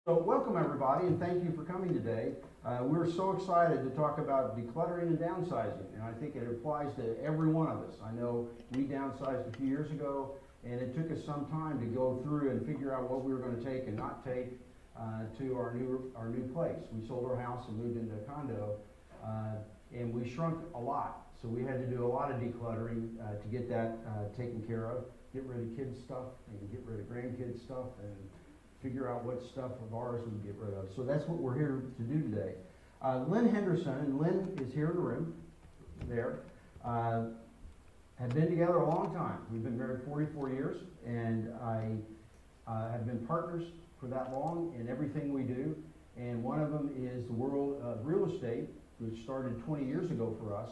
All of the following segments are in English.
So welcome everybody, and thank you for coming today. We're so excited to talk about decluttering and downsizing, and I think it applies to every one of us. I know we downsized a few years ago, and it took us some time to go through and figure out what we were going to take and not take to our new place. We sold our house and moved into a condo, and we shrunk a lot. So we had to do a lot of decluttering to get that taken care of, get rid of kids' stuff and get rid of grandkids' stuff, and figure out what stuff of ours we can get rid of. So that's what we're here to do today. Lynn Henderson, and Lynn is here in the room, there, have been together a long time. We've been married 44 years, and I have been partners for that long in everything we do. And one of them is the world of real estate, which started 20 years ago for us.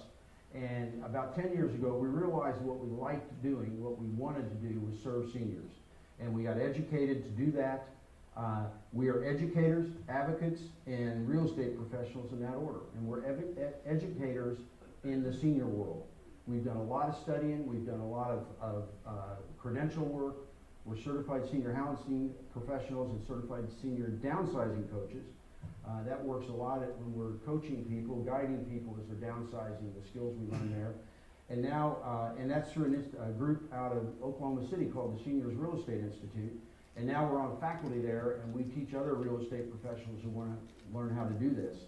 And about 10 years ago, we realized what we liked doing, what we wanted to do was serve seniors. And we got educated to do that. We are educators, advocates, and real estate professionals in that order. And we're educators in the senior world. We've done a lot of studying. We've done a lot of credential work. We're certified senior housing professionals and certified senior downsizing coaches. That works a lot when we're coaching people, guiding people as they're downsizing, the skills we learn there. And now, and that's through a group out of Oklahoma City called the Seniors Real Estate Institute. And now we're on faculty there, and we teach other real estate professionals who want to learn how to do this.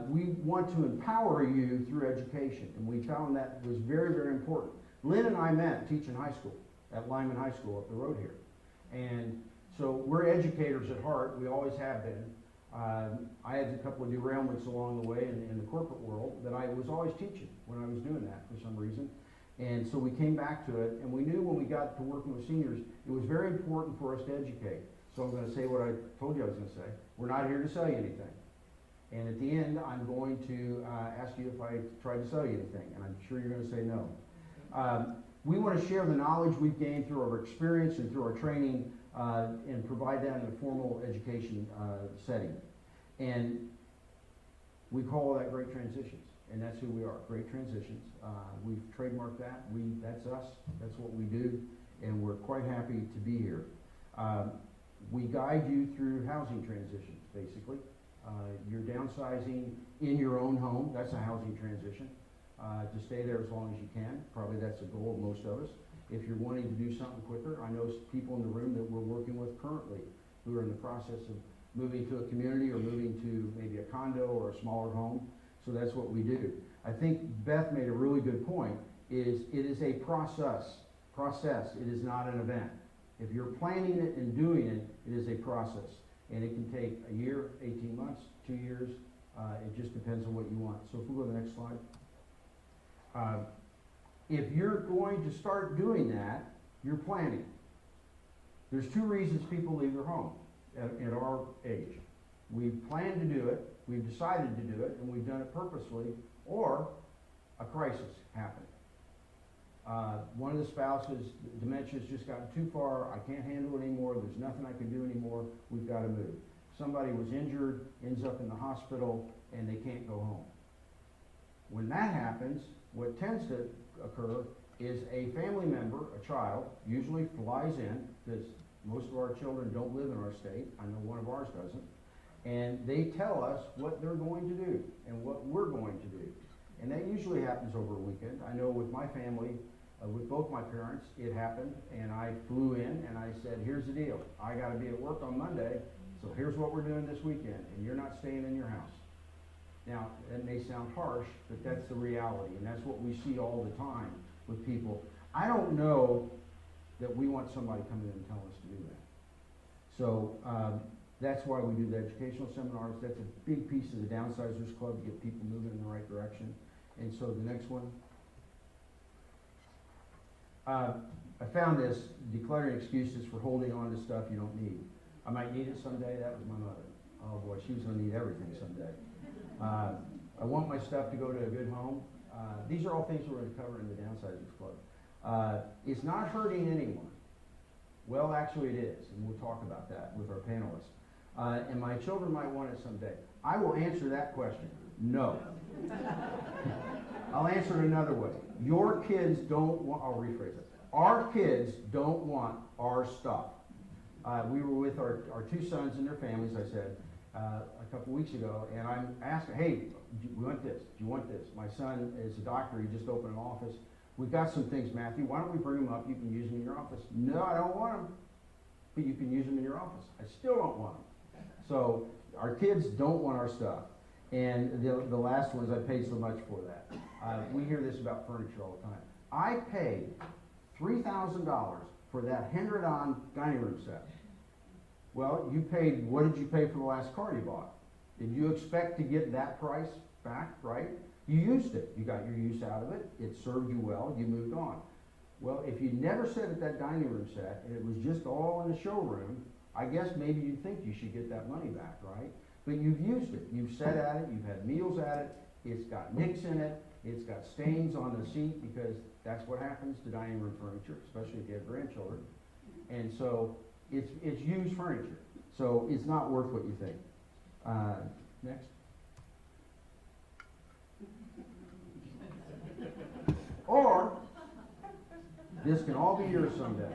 We want to empower you through education, and we found that was very, very important. Lynn and I met teaching high school at Lyman High School up the road here. And so we're educators at heart. We always have been. I had a couple of derailments along the way in the corporate world that I was always teaching when I was doing that for some reason. And so we came back to it, and we knew when we got to working with seniors, it was very important for us to educate. So I'm going to say what I told you I was going to say. We're not here to sell you anything. And at the end, I'm going to ask you if I tried to sell you anything, and I'm sure you're going to say no. We want to share the knowledge we've gained through our experience and through our training and provide that in a formal education setting. And we call that Great Transitions. And that's who we are, Great Transitions. We've trademarked that. That's us. That's what we do. And we're quite happy to be here. We guide you through housing transitions, basically. You're downsizing in your own home. That's a housing transition. To stay there as long as you can. Probably that's the goal of most of us. If you're wanting to do something quicker, I know people in the room that we're working with currently who are in the process of moving to a community or moving to maybe a condo or a smaller home. So that's what we do. I think Beth made a really good point, it is a process. It is not an event. If you're planning it and doing it, it is a process. And it can take a year, 18 months, 2 years. It just depends on what you want. So if we go to the next slide. If you're going to start doing that, you're planning. There's two reasons people leave their home at our age. We've planned to do it, we've decided to do it, and we've done it purposely, or a crisis happened. One of the spouses, dementia's just gotten too far, I can't handle it anymore, there's nothing I can do anymore, we've got to move. Somebody was injured, ends up in the hospital, and they can't go home. When that happens, what tends to occur is a family member, a child, usually flies in, because most of our children don't live in our state, I know one of ours doesn't, and they tell us what they're going to do and what we're going to do. And that usually happens over a weekend. I know with my family, with both my parents, it happened, and I flew in and I said, here's the deal. I got to be at work on Monday, so here's what we're doing this weekend, and you're not staying in your house. Now, that may sound harsh, but that's the reality, and that's what we see all the time with people. I don't know that we want somebody coming in and telling us to do that. So that's why we do the educational seminars. That's a big piece of the Downsizers Club to get people moving in the right direction. And so the next one. I found this, decluttering excuses for holding on to stuff you don't need. I might need it someday. That was my mother. Oh boy, she was going to need everything someday. I want my stuff to go to a good home. These are all things we're going to cover in the Downsizers Club. It's not hurting anyone. Well, actually it is, and we'll talk about that with our panelists. And my children might want it someday. I will answer that question. No. I'll answer it another way. Your kids don't want, I'll rephrase it. Our kids don't want our stuff. We were with our two sons and their families, I said, a couple weeks ago, and I'm asking, hey, do you want this? Do you want this? My son is a doctor, he just opened an office. We've got some things, Matthew, why don't we bring them up, you can use them in your office. No, I don't want them, but you can use them in your office. I still don't want them. So our kids don't want our stuff. And the last one is I paid so much for that. We hear this about furniture all the time. I paid $3,000 for that Hendron dining room set. Well, you paid, what did you pay for the last car you bought? Did you expect to get that price back, right? You used it. You got your use out of it. It served you well. You moved on. Well, if you never sat at that dining room set and it was just all in the showroom, I guess maybe you think you should get that money back, right? But you've used it. You've sat at it. You've had meals at it. It's got nicks in it. It's got stains on the seat because that's what happens to dining room furniture, especially if you have grandchildren. And so it's used furniture. So it's not worth what you think. Next. Or this can all be yours someday.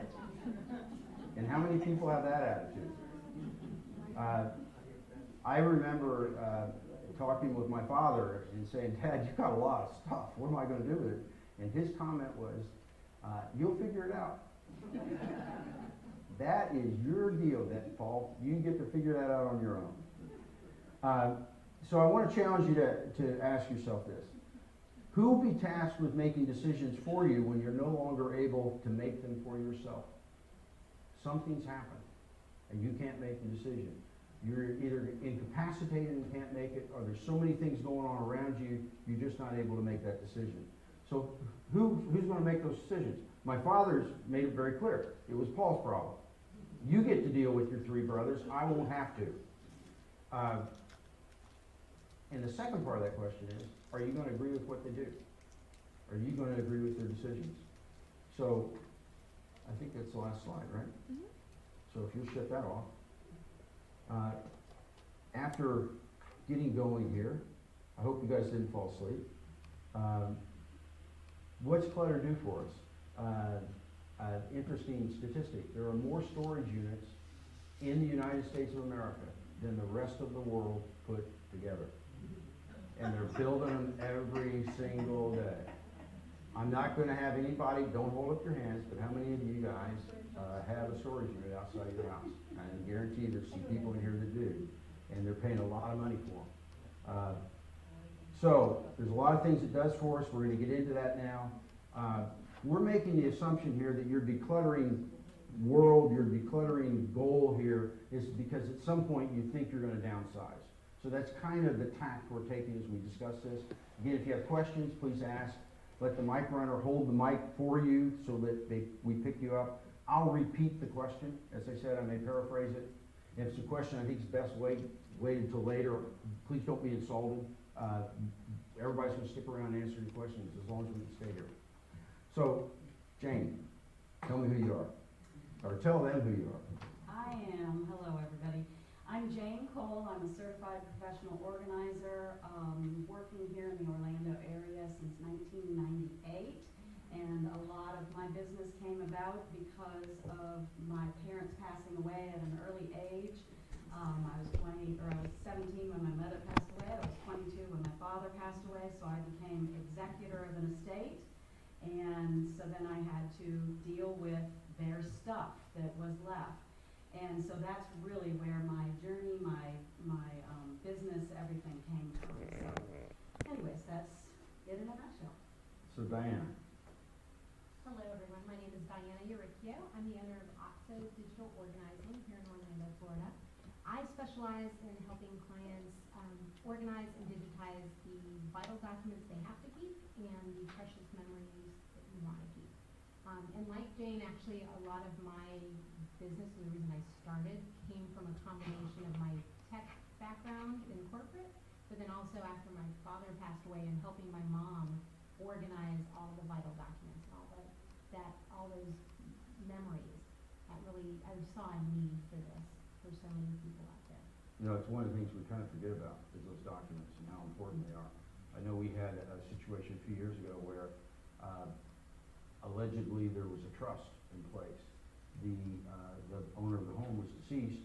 And how many people have that attitude? I remember talking with my father and saying, Dad, you got a lot of stuff. What am I going to do with it? And his comment was, you'll figure it out. That is your deal, Paul. You get to figure that out on your own. So I want to challenge you to ask yourself this. Who will be tasked with making decisions for you when you're no longer able to make them for yourself? Something's happened, and you can't make the decision. You're either incapacitated and can't make it, or there's so many things going on around you, you're just not able to make that decision. So who's going to make those decisions? My father's made it very clear. It was Paul's problem. You get to deal with your three brothers. I won't have to. And the second part of that question is, are you going to agree with what they do? Are you going to agree with their decisions? So I think that's the last slide, right? Mm-hmm. So if you'll shut that off. After getting going here, I hope you guys didn't fall asleep. What's clutter do for us? Interesting statistic. There are more storage units in the United States of America than the rest of the world put together. And they're building them every single day. I'm not going to have anybody, don't hold up your hands, but how many of you guys have a storage unit outside of your house? I guarantee there's some people in here that do, and they're paying a lot of money for them. So there's a lot of things it does for us. We're going to get into that now. We're making the assumption here that your decluttering world, your decluttering goal here is because at some point you think you're going to downsize. So that's kind of the tack we're taking as we discuss this. Again, if you have questions, please ask. Let the mic runner hold the mic for you so that we pick you up. I'll repeat the question. As I said, I may paraphrase it. If it's a question I think is best wait until later. Please don't be insulted. Everybody's going to stick around and answer your questions as long as we can stay here. So, Jane, tell me who you are. Or tell them who you are. Hello everybody. I'm Jane Cole. I'm a certified professional organizer, working here in the Orlando area since 1998. And a lot of my business came about because of my parents passing away at an early age. I was 17 when my mother passed away. I was 22 when my father passed away, so I became executor of an estate. And so then I had to deal with their stuff that was left. And so that's really where my journey, my business, everything came from. So anyways, that's it in a nutshell. So Diana. Hello everyone, my name is Diana Uricchio. I'm the owner of Octo Digital Organizing here in Orlando, Florida. I specialize in helping clients organize and digitize the vital documents they have to keep and the precious memories that you want to keep. And like Jane, actually a lot of my business, the reason I started, came from a combination of my tech background in corporate, but then also after my father passed away and helping my mom organize all the vital documents and all those memories. That really, I saw a need for this for so many people out there. You know, it's one of the things we kind of forget about is those documents and how important they are. I know we had a situation a few years ago where allegedly there was a trust in place, the owner of the home was deceased,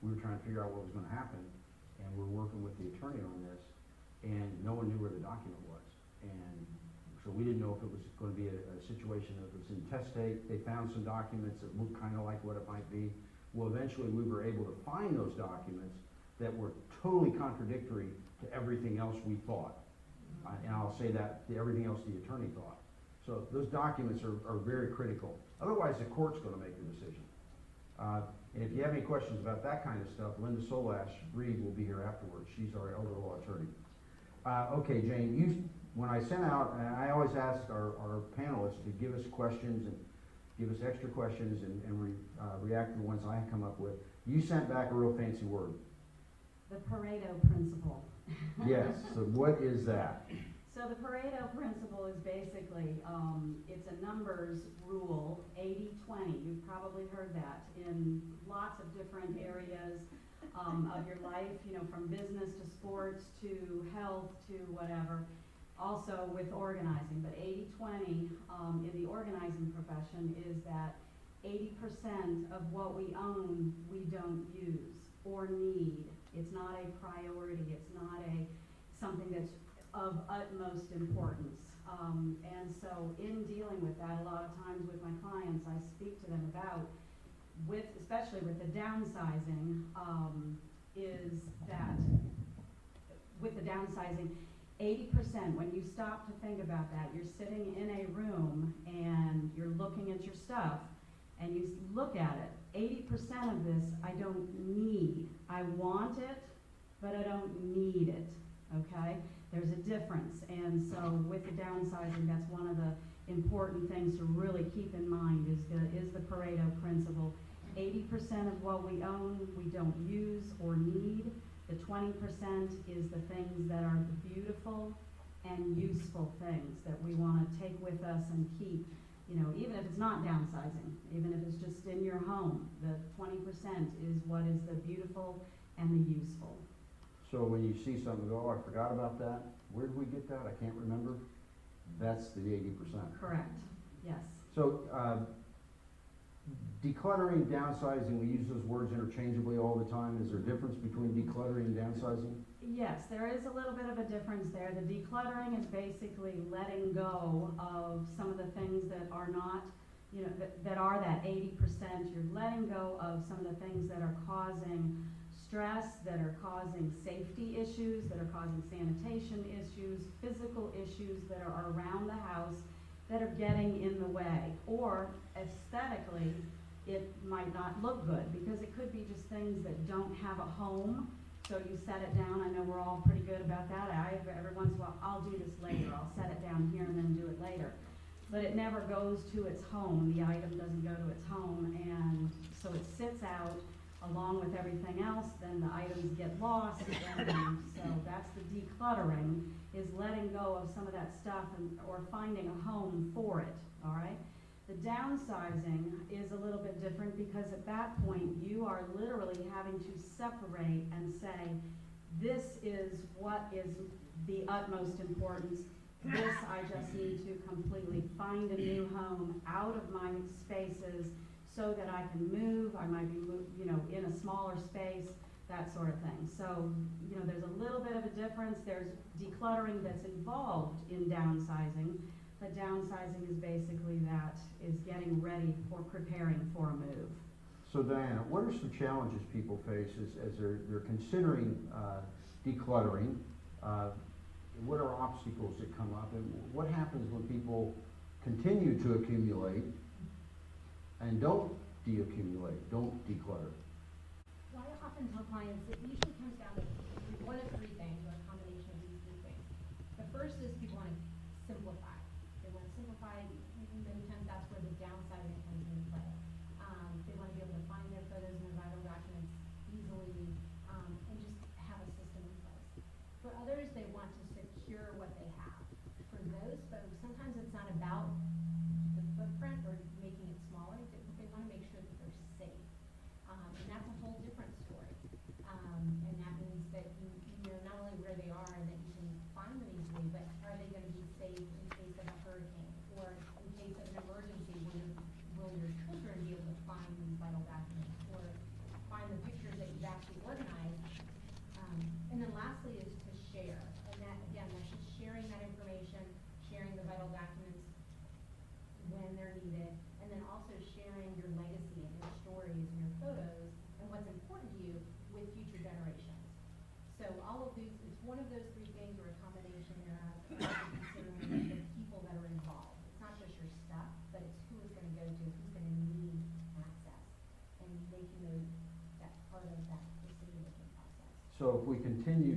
we were trying to figure out what was gonna happen, and we're working with the attorney on this, and no one knew where the document was. And so we didn't know if it was gonna be a situation that was intestate. They found some documents that looked kinda like what it might be. Well, eventually we were able to find those documents that were totally contradictory to everything else we thought. And I'll say that, to everything else the attorney thought. So those documents are very critical. Otherwise, the court's gonna make the decision. And if you have any questions about that kind of stuff, Linda Solash Reed will be here afterwards. She's our elder law attorney. Okay, Jane, when I sent out, and I always ask our panelists to give us questions and give us extra questions and react to the ones I come up with. You sent back a real fancy word. The Pareto principle. Yes, so what is that? So the Pareto principle is basically, it's a numbers rule, 80-20. You've probably heard that in lots of different areas of your life, you know, from business to sports to health to whatever. Also with organizing, but 80-20 in the organizing profession is that 80% of what we own we don't use or need. It's not a priority. It's not something that's of utmost importance. And so in dealing with that, a lot of times with my clients, I speak to them about, especially with the downsizing, is that with the downsizing, 80%, when you stop to think about that, you're sitting in a room and you're looking at your stuff and you look at it, 80% of this I don't need. I want it, but I don't need it, okay? There's a difference, and so with the downsizing, that's one of the important things to really keep in mind is the Pareto principle. 80% of what we own we don't use or need. The 20% is the things that are the beautiful and useful things that we want to take with us and keep, you know, even if it's not downsizing, even if it's just in your home, the 20% is what is the beautiful and the useful. So when you see something go, oh, I forgot about that, where did we get that? I can't remember. That's the 80%. Correct, yes. So decluttering, downsizing, we use those words interchangeably all the time. Is there a difference between decluttering and downsizing? Yes, there is a little bit of a difference there. The decluttering is basically letting go of some of the things that are not, you know, that are that 80%. You're letting go of some of the things that are causing stress, that are causing safety issues, that are causing sanitation issues, physical issues that are around the house that are getting in the way. Or aesthetically, it might not look good because it could be just things that don't have a home. So you set it down. I know we're all pretty good about that. Every once in a while, I'll do this later. I'll set it down here and then do it later. But it never goes to its home. The item doesn't go to its home, and so it sits out along with everything else. Then the items get lost, and so that's the decluttering, is letting go of some of that stuff or finding a home for it. All right. The downsizing is a little bit different because at that point you are literally having to separate and say, this is what is the utmost importance. This I just need to completely find a new home out of my spaces so that I can move. I might be in a smaller space, that sort of thing. So, you know, there's a little bit of a difference. There's decluttering that's involved in downsizing. But downsizing is basically is getting ready or preparing for a move. So Diana, what are some challenges people face as they're considering decluttering? What are obstacles that come up, and what happens when people continue to accumulate and don't de-accumulate, don't declutter? Well, I often tell clients it usually comes down to one of three things, or a combination of these three things. The first is people want to simplify. They want to simplify. Many times that's where the downsizing comes into play. They want to be able to find their photos and their vital documents easily, and just have a system in place. For others, they want to secure what they have. For those folks, sometimes it's not about the footprint or making it smaller. They want to make sure that they're safe. And that's a whole different story. And that means that you know not only where they are and that you can find them easily, but are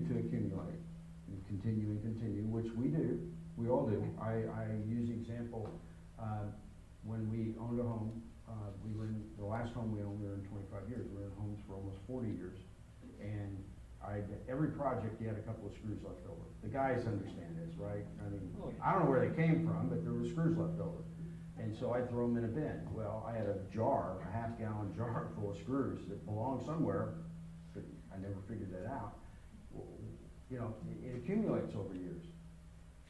to accumulate, and continue, which we do, we all do. I use the example, when we owned a home, we were in, the last home we owned, we were in 25 years, we were in homes for almost 40 years. And every project, you had a couple of screws left over. The guys understand this, right? I mean, I don't know where they came from, but there were screws left over. And so I'd throw them in a bin. Well, I had a jar, a half-gallon jar full of screws that belonged somewhere, but I never figured that out. You know, it accumulates over years.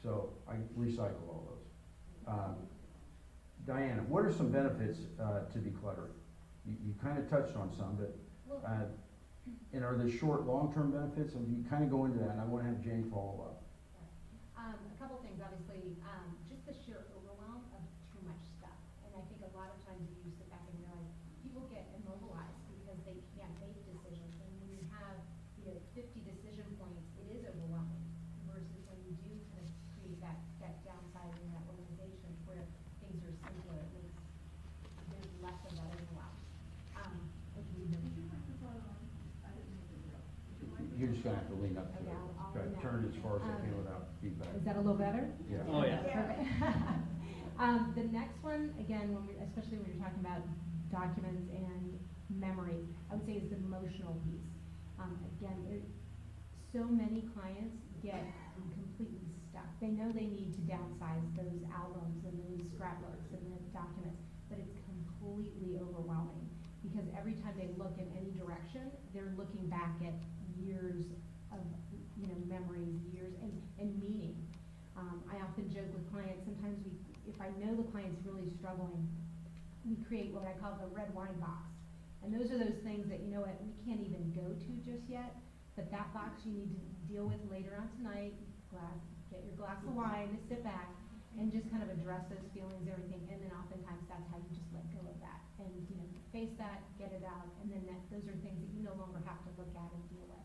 So I recycle all those. Diana, what are some benefits to decluttering? You kind of touched on some, but and are there short, long-term benefits? And you kind of go into that, and I want to have Jane follow up. A couple things, obviously, just the sheer overwhelm of too much stuff. And I think a lot of times you sit back and realize people get immobilized because they can't make decisions. And when you have 50 decision points, it is overwhelming. Versus when you do kind of create that downsizing, that organization where things are simpler, it makes there's less of that overwhelm. You're just gonna have to lean up to Okay, it. I'll Try to lean up. turn it as far as I can without feedback. Is that a little better? Yeah. Oh, yeah. Perfect. The next one, again, especially when you're talking about documents and memory, I would say is the emotional piece. Again, so many clients get completely stuck. They know they need to downsize those albums and those scrapbooks and the documents, but it's completely overwhelming because every time they look in any direction, they're looking back at years of memories, years and meaning. I often joke with clients, sometimes if I know the client's really struggling, we create what I call the red wine box. And those are those things that, we can't even go to just yet, but that box you need to deal with later on tonight, get your glass of wine, sit back, and just kind of address those feelings, everything, and then oftentimes that's how you just let go of that. And, face that, get it out, and then those are things that you no longer have to look at and deal with.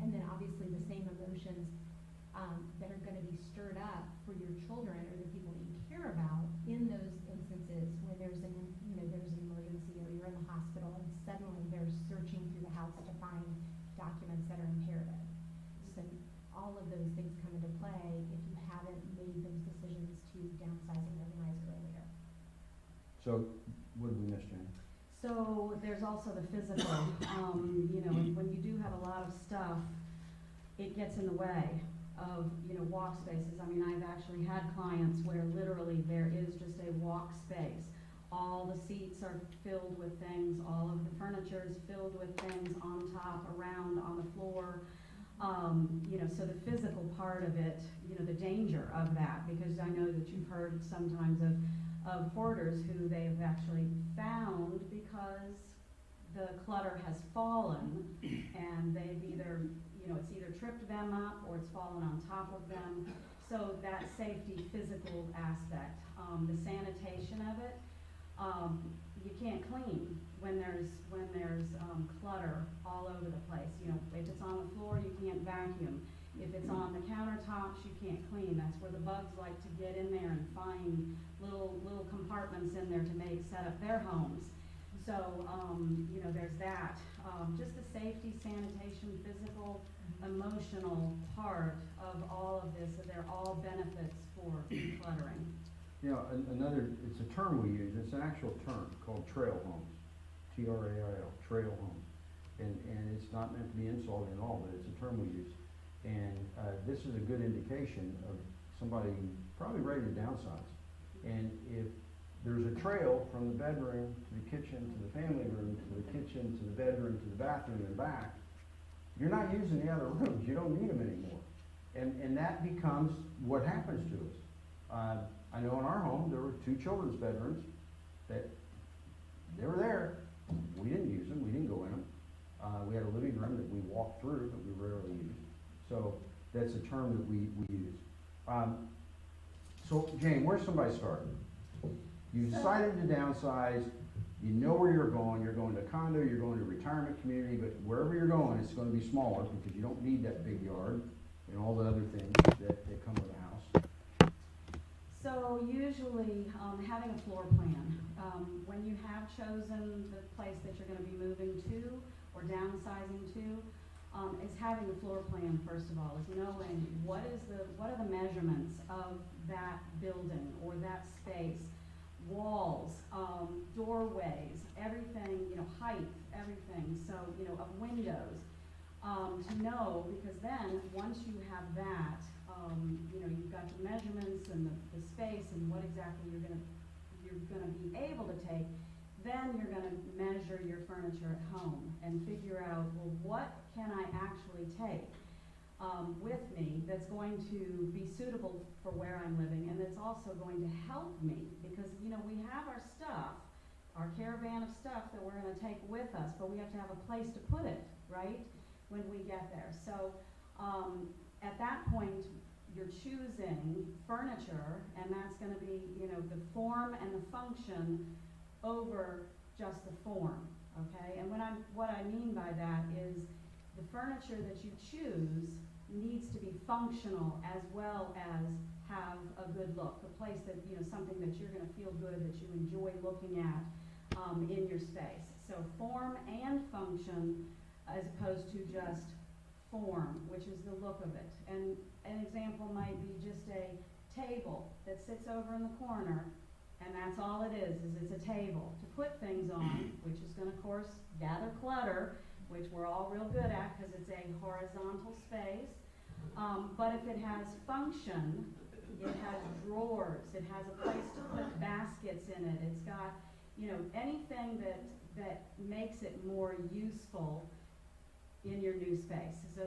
And then obviously the same emotions that are going to be stirred up for your children or the people that you care about in those instances where there's an emergency or you're in the hospital and suddenly they're searching through the house to find documents that are imperative. So all of those things come into play if you haven't made those decisions to downsize and organize earlier. So, what did we miss, Jane? So there's also the physical, when you do have a lot of stuff, it gets in the way of, walk spaces. I mean, I've actually had clients where literally there is just a walk space. All the seats are filled with things, all of the furniture is filled with things on top, around, on the floor. So the physical part of it, the danger of that, because I know that you've heard sometimes of hoarders who they've actually found because the clutter has fallen and they've either, it's either tripped them up or it's fallen on top of them. So that safety physical aspect, the sanitation of it, you can't clean when there's clutter all over the place. If it's on the floor, you can't vacuum. If it's on the countertops, you can't clean. That's where the bugs like to get in there and find little compartments in there to set up their homes. So, there's that. Just the safety, sanitation, physical, emotional part of all of this, so they're all benefits for decluttering. It's a term we use, it's an actual term called trail homes, T-R-A-I-L, trail homes. And it's not meant to be insulting at all, but it's a term we use. And this is a good indication of somebody probably ready to downsize. And if there's a trail from the bedroom to the kitchen, to the family room, to the kitchen, to the bedroom, to the bathroom and back, you're not using the other rooms. You don't need them anymore. And that becomes what happens to us. I know in our home there were 2 children's bedrooms that they were there. We didn't use them. We didn't go in them. We had a living room that we walked through, but we rarely used. So that's a term that we use. So Jane, where's somebody start? You decided to downsize, you know where you're going to a condo, you're going to a retirement community, but wherever you're going, it's going to be smaller because you don't need that big yard and all the other things that come with a house. So usually, having a floor plan, when you have chosen the place that you're going to be moving to or downsizing to, is having the floor plan, first of all, is knowing what are the measurements of that building or that space, walls, doorways, everything, height, everything, so, of windows, to know, because then, once you have that, you've got the measurements and the space and what exactly you're gonna be able to take, then you're gonna measure your furniture at home and figure out, well, what can I actually take with me that's going to be suitable for where I'm living, and that's also going to help me, because, we have our stuff, our caravan of stuff that we're gonna take with us, but we have to have a place to put it, right, when we get there. So, at that point, you're choosing furniture, and that's gonna be, the form and the function over just the form, okay? And what I mean by that is the furniture that you choose needs to be functional as well as have a good look, a place that, something that you're gonna feel good, that you enjoy looking at in your space. So form and function as opposed to just form, which is the look of it. And an example might be just a table that sits over in the corner, and that's all it is it's a table to put things on, which is going to, of course, gather clutter, which we're all real good at because it's a horizontal space. But if it has function, it has drawers, it has a place to put baskets in it, it's got, anything that makes it more useful in your new space. So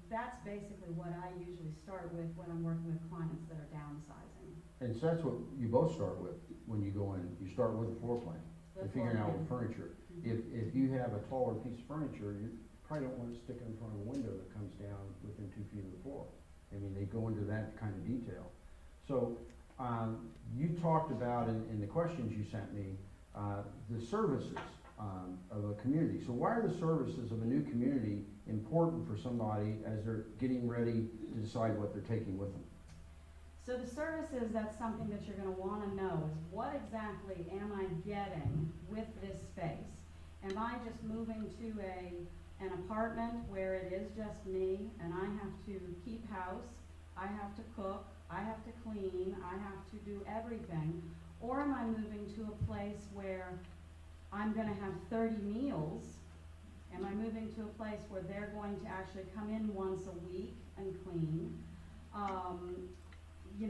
that's basically what I usually start with when I'm working with clients that are downsizing. And so that's what you both start with when you go in. You start with a floor plan and figuring out what furniture. If you have a taller piece of furniture, you probably don't want to stick it in front of a window that comes down within 2 feet of the floor. I mean, they go into that kind of detail. So you talked about in the questions you sent me the services of a community. So why are the services of a new community important for somebody as they're getting ready to decide what they're taking with them? So the services, that's something that you're going to want to know is what exactly am I getting with this space? Am I just moving to an apartment where it is just me and I have to keep house, I have to cook, I have to clean, I have to do everything? Or am I moving to a place where I'm going to have 30 meals? Am I moving to a place where they're going to actually come in once a week and clean?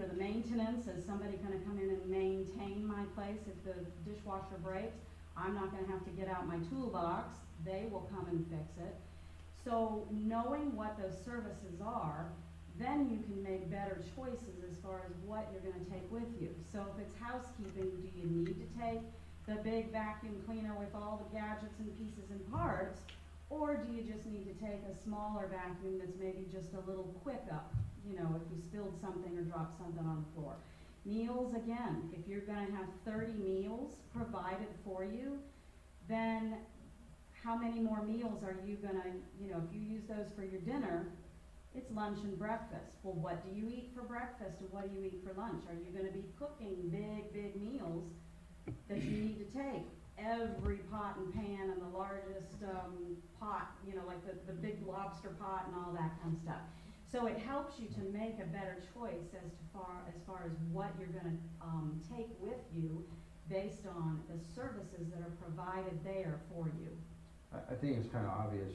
The maintenance, is somebody going to come in and maintain my place? If the dishwasher breaks, I'm not going to have to get out my toolbox. They will come and fix it. So knowing what those services are, then you can make better choices as far as what you're going to take with you. So if it's housekeeping, do you need to take the big vacuum cleaner with all the gadgets and pieces and parts, or do you just need to take a smaller vacuum that's maybe just a little quick up, if you spilled something or dropped something on the floor? Meals, again, if you're going to have 30 meals provided for you, then how many more meals are you going to, if you use those for your dinner, it's lunch and breakfast. Well, what do you eat for breakfast and what do you eat for lunch? Are you going to be cooking big meals that you need to take? Every pot and pan and the largest pot, like the big lobster pot and all that kind of stuff. So it helps you to make a better choice as far as what you're going to take with you based on the services that are provided there for you. I think it's kind of obvious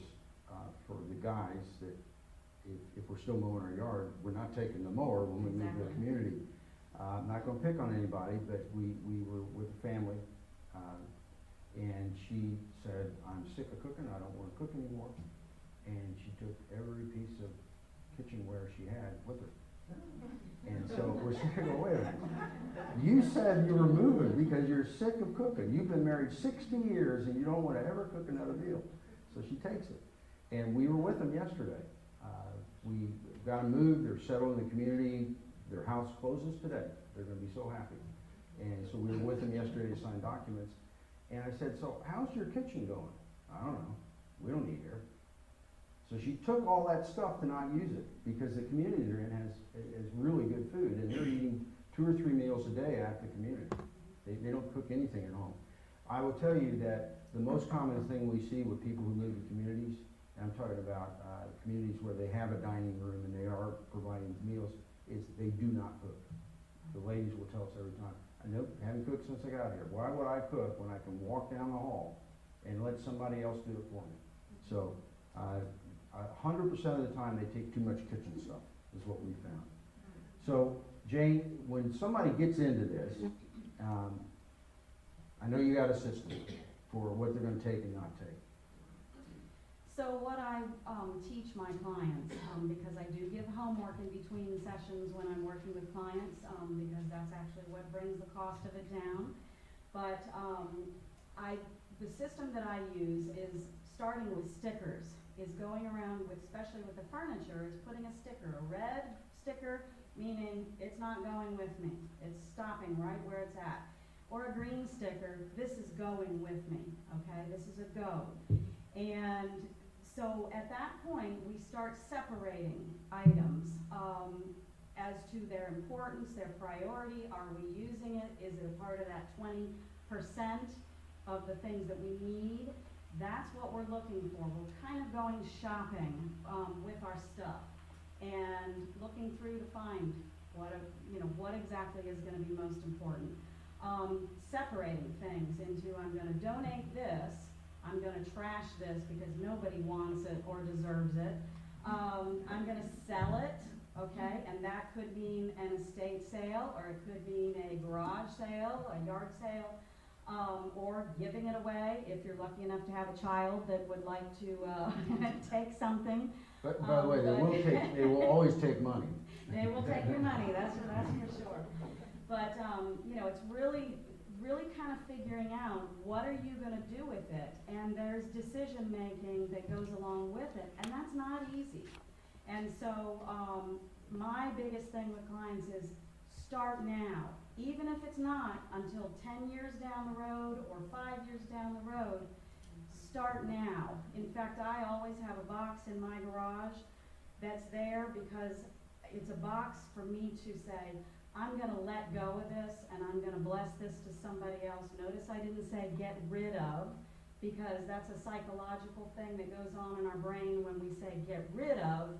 for the guys that if we're still mowing our yard, we're not taking the mower when we move to the community. I'm not going to pick on anybody, but we were with a family, and she said, I'm sick of cooking, I don't want to cook anymore. And she took every piece of kitchenware she had with her. And so we're saying, well, wait a minute. You said you were moving because you're sick of cooking. You've been married 60 years and you don't want to ever cook another meal. So she takes it. And we were with them yesterday. We got them moved, they're settled in the community, their house closes today. They're going to be so happy. And so we were with them yesterday to sign documents. And I said, so how's your kitchen going? I don't know. We don't eat here. So she took all that stuff to not use it because the community they're in has really good food, and they're eating 2 or 3 meals a day at the community. They don't cook anything at home. I will tell you that the most common thing we see with people who live in communities and I'm talking about communities where they have a dining room and they are providing meals, is they do not cook. The ladies will tell us every time, nope, haven't cooked since I got here. Why would I cook when I can walk down the hall and let somebody else do it for me? So, 100% of the time they take too much kitchen stuff, is what we found. So, Jane, when somebody gets into this, I know you got a system for what they're going to take and not take. So what I teach my clients, because I do give homework in between sessions when I'm working with clients, because that's actually what brings the cost of it down. But the system that I use is starting with stickers, is going around with, especially with the furniture, is putting a sticker, a red sticker, meaning it's not going with me. It's stopping right where it's at. Or a green sticker, this is going with me, okay? This is a go. And so at that point, we start separating items as to their importance, their priority. Are we using it? Is it a part of that 20% of the things that we need? That's what we're looking for. We're kind of going shopping with our stuff and looking through to find what exactly is going to be most important. Separating things into, I'm going to donate this, I'm going to trash this because nobody wants it or deserves it. I'm going to sell it, okay, and that could mean an estate sale, or it could mean a garage sale, a yard sale, or giving it away if you're lucky enough to have a child that would like to take something. But by the way, they will always take money. They will take your money, that's for sure. But, it's really kind of figuring out what are you going to do with it, and there's decision making that goes along with it, and that's not easy. And so my biggest thing with clients is start now, even if it's not until 10 years down the road or 5 years down the road. Start now. In fact, I always have a box in my garage that's there because it's a box for me to say, I'm going to let go of this and I'm going to bless this to somebody else. Notice I didn't say get rid of, because that's a psychological thing that goes on in our brain. When we say get rid of,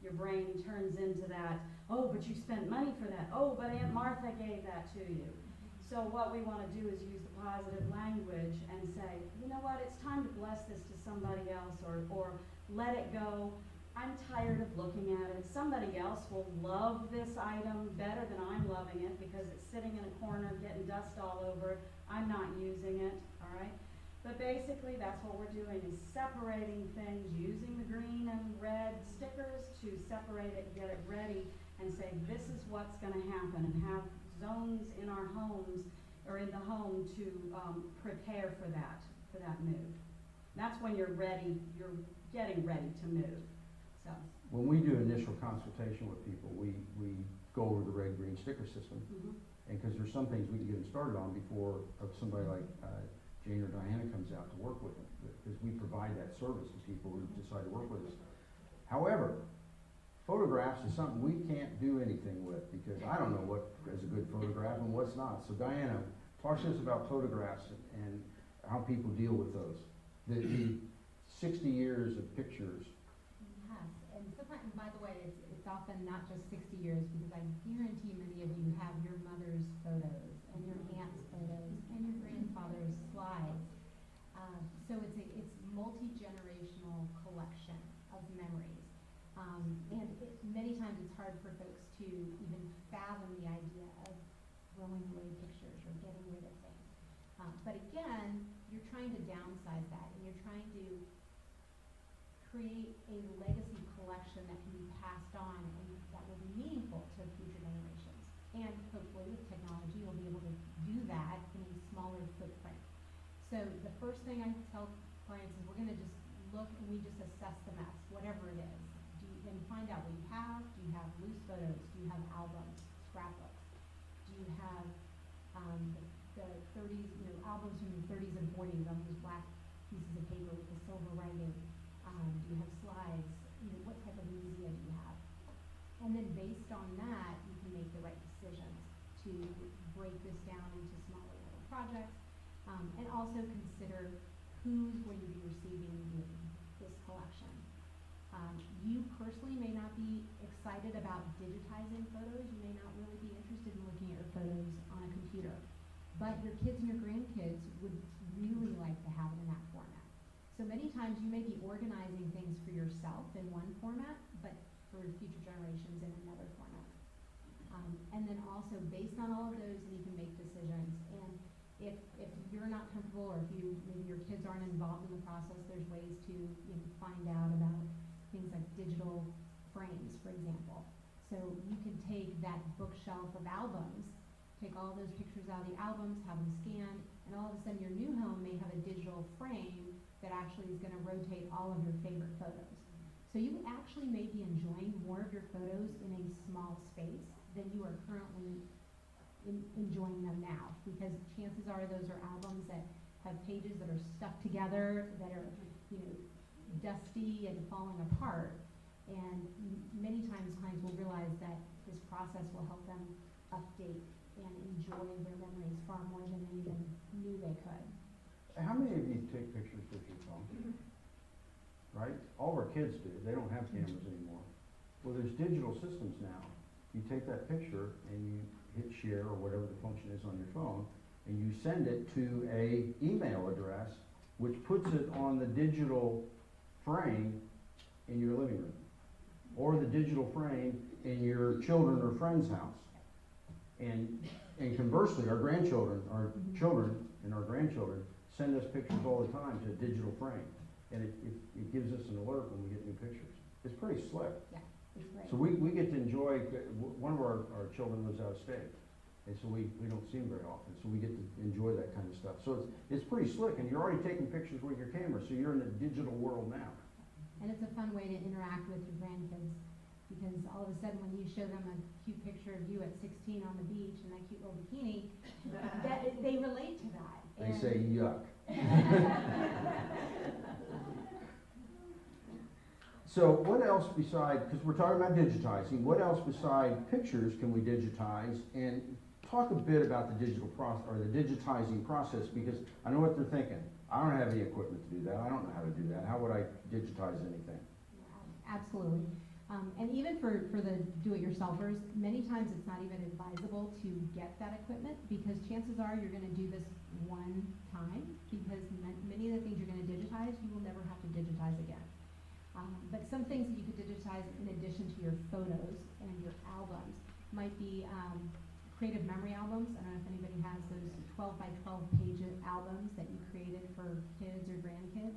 your brain turns into that, oh, but you spent money for that. Oh, but Aunt Martha gave that to you. So what we want to do is use the positive language and say, you know what, it's time to bless this to somebody else, or let it go. I'm tired of looking at it. Somebody else will love this item better than I'm loving it because it's sitting in a corner getting dust all over it. I'm not using it, all right? But basically that's what we're doing, is separating things, using the green and red stickers to separate it, get it ready, and say this is what's going to happen, and have zones in our homes or in the home to prepare for that move. That's when you're ready, you're getting ready to move. So. When we do initial consultation with people, we go over the red-green sticker system, and because there's some things we can get them started on before somebody like Jane or Diana comes out to work with them, because we provide that service to people who decide to work with us. However, photographs is something we can't do anything with, because I don't know what is a good photograph and what's not. So Diana, talk to us about photographs and how people deal with those. The 60 years of pictures. Yes, and sometimes, by the way, it's often not just 60 years, because I guarantee many of you have your mother's photos and your aunt's photos and your grandfather's slides. So it's multi-generational collection of memories. And many times it's hard for folks to even fathom the idea of throwing away pictures or getting rid of things. But again, you're trying to downsize that, and you're trying to create a legacy collection that can be passed on and that will be meaningful to future generations. And hopefully with technology, you'll be able to do that in a smaller footprint. So the first thing I tell clients is we're going to just look and we just assess the mess, whatever it is. And find out what you have. Do you have loose photos? Do you have albums, scrapbooks? Do you have the 30s, albums from the 30s and 40s on these black pieces of paper with the silver writing? Do you have slides? What type of media do you have? And then based on that, you can make the right decisions to break this down into smaller little projects, and also consider who's going to be receiving this collection. You personally may not be excited about digitizing photos. You may not really be interested in looking at your photos on a computer. But your kids and your grandkids would really like to have it in that format. So many times you may be organizing things for yourself in one format, but for future generations in another format. And then also based on all of those, you can make decisions. And if you're not comfortable, or if maybe your kids aren't involved in the process, there's ways to find out about things like digital frames, for example. So you can take that bookshelf of albums, take all those pictures out of the albums, have them scanned, and all of a sudden your new home may have a digital frame that actually is going to rotate all of your favorite photos. So you actually may be enjoying more of your photos in a small space than you are currently enjoying them now, because chances are those are albums that have pages that are stuck together, that are dusty and falling apart, and many times clients will realize that this process will help them update and enjoy their memories far more than they even knew they could. How many of you take pictures with your phone? Right? All of our kids do. They don't have cameras anymore. Well, there's digital systems now. You take that picture and you hit share or whatever the function is on your phone, and you send it to a email address, which puts it on the digital frame in your living room, or the digital frame in your children or friend's house. And conversely, our grandchildren, our children and our grandchildren send us pictures all the time to a digital frame. And it gives us an alert when we get new pictures. It's pretty slick. Yeah, it's great. So we get to enjoy, one of our children lives out of state, and so we don't see him very often, so we get to enjoy that kind of stuff. So it's pretty slick, and you're already taking pictures with your camera, so you're in the digital world now. And it's a fun way to interact with your grandkids, because all of a sudden when you show them a cute picture of you at 16 on the beach in that cute little bikini, they relate to that. They say yuck. So what else beside, because we're talking about digitizing, what else beside pictures can we digitize? And talk a bit about the digital process, or the digitizing process, because I know what they're thinking. I don't have the equipment to do that. I don't know how to do that. How would I digitize anything? Absolutely. And even for the do-it-yourselfers, many times it's not even advisable to get that equipment, because chances are you're going to do this one time, because many of the things you're going to digitize, you will never have to digitize again. But some things that you could digitize in addition to your photos and your albums might be creative memory albums. I don't know if anybody has those 12 by 12 page albums that you created for kids or grandkids.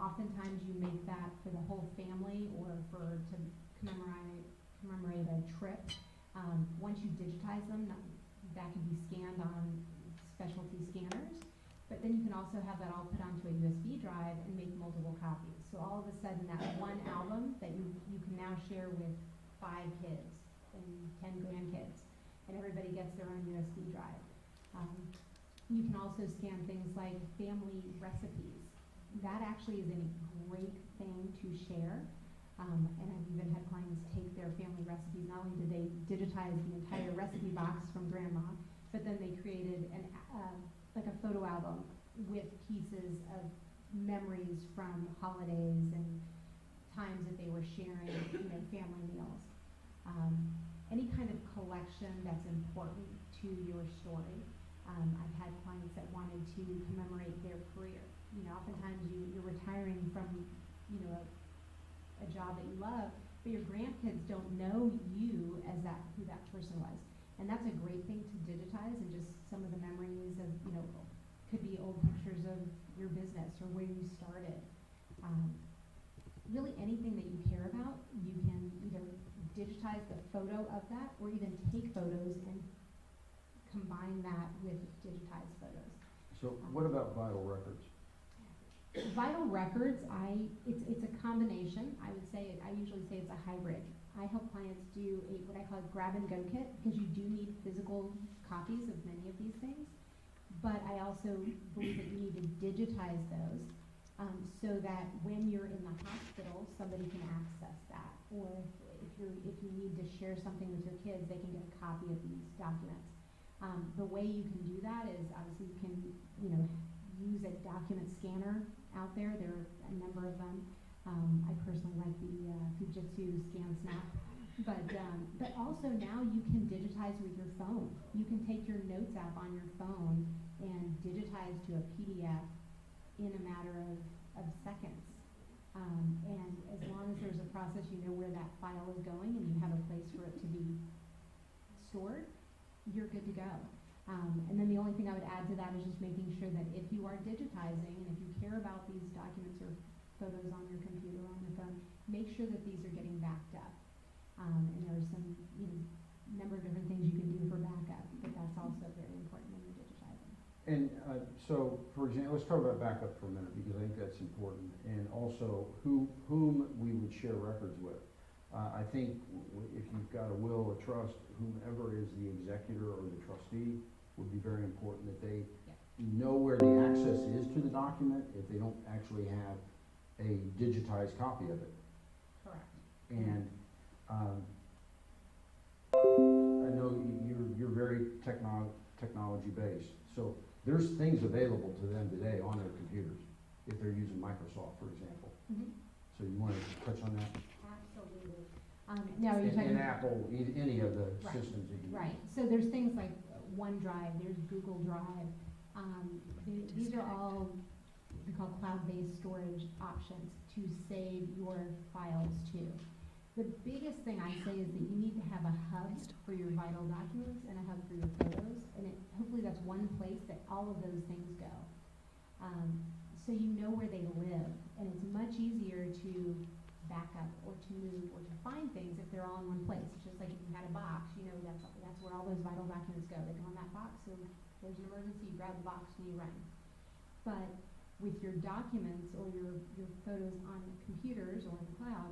Oftentimes you make that for the whole family, or to commemorate a trip. Once you digitize them, that can be scanned on specialty scanners. But then you can also have that all put onto a USB drive and make multiple copies. So all of a sudden that one album that you can now share with 5 kids and 10 grandkids, and everybody gets their own USB drive. You can also scan things like family recipes. That actually is a great thing to share. And I've even had clients take their family recipes. Not only did they digitize the entire recipe box from grandma, but then they created like a photo album with pieces of memories from holidays and times that they were sharing, family meals. Any kind of collection that's important to your story. I've had clients that wanted to commemorate their career. Oftentimes you're retiring from, a job that you love, but your grandkids don't know you as who that person was. And that's a great thing to digitize, and just some of the memories of, could be old pictures of your business or where you started. Really anything that you care about, you can either digitize the photo of that, or even take photos and combine that with digitized photos. So what about vital records? Vital records, it's a combination. I usually say it's a hybrid. I help clients do what I call a grab and go kit, because you do need physical copies of many of these things. But I also believe that you need to digitize those, so that when you're in the hospital, somebody can access that. Or if you need to share something with your kids, they can get a copy of these documents. The way you can do that is obviously you can use a document scanner out there. There are a number of them. I personally like the Fujitsu ScanSnap. But also now you can digitize with your phone. You can take your notes app on your phone and digitize to a PDF in a matter of seconds. And as long as there's a process, you know where that file is going and you have a place for it to be stored, you're good to go. And then the only thing I would add to that is just making sure that if you are digitizing and if you care about these documents or photos on your computer or on your phone, make sure that these are getting backed up. And there are some, number of different things you can do for backup, but that's also very important when you're digitizing. And so, for example, let's talk about backup for a minute because I think that's important, and also whom we would share records with. I think if you've got a will, a trust, whomever is the executor or the trustee would be very important that they know where the access is to the document if they don't actually have a digitized copy of it. Correct. And I know you're very technology based, so there's things available to them today on their computers if they're using Microsoft, for example. Mm-hmm. So you want to touch on that? Absolutely. Now you're talking In Apple, any of the Right. systems that you use. Right. So there's things like OneDrive. There's Google Drive. These are all what we call cloud-based storage options to save your files to. The biggest thing I say is that you need to have a hub for your vital documents and a hub for your photos, and hopefully that's one place that all of those things go. So you know where they live, and it's much easier to back up or to move or to find things if they're all in one place. It's just like if you had a box, that's where all those vital documents go. They go in that box, so there's an emergency, you grab the box and you run. But with your documents or your photos on computers or in the cloud,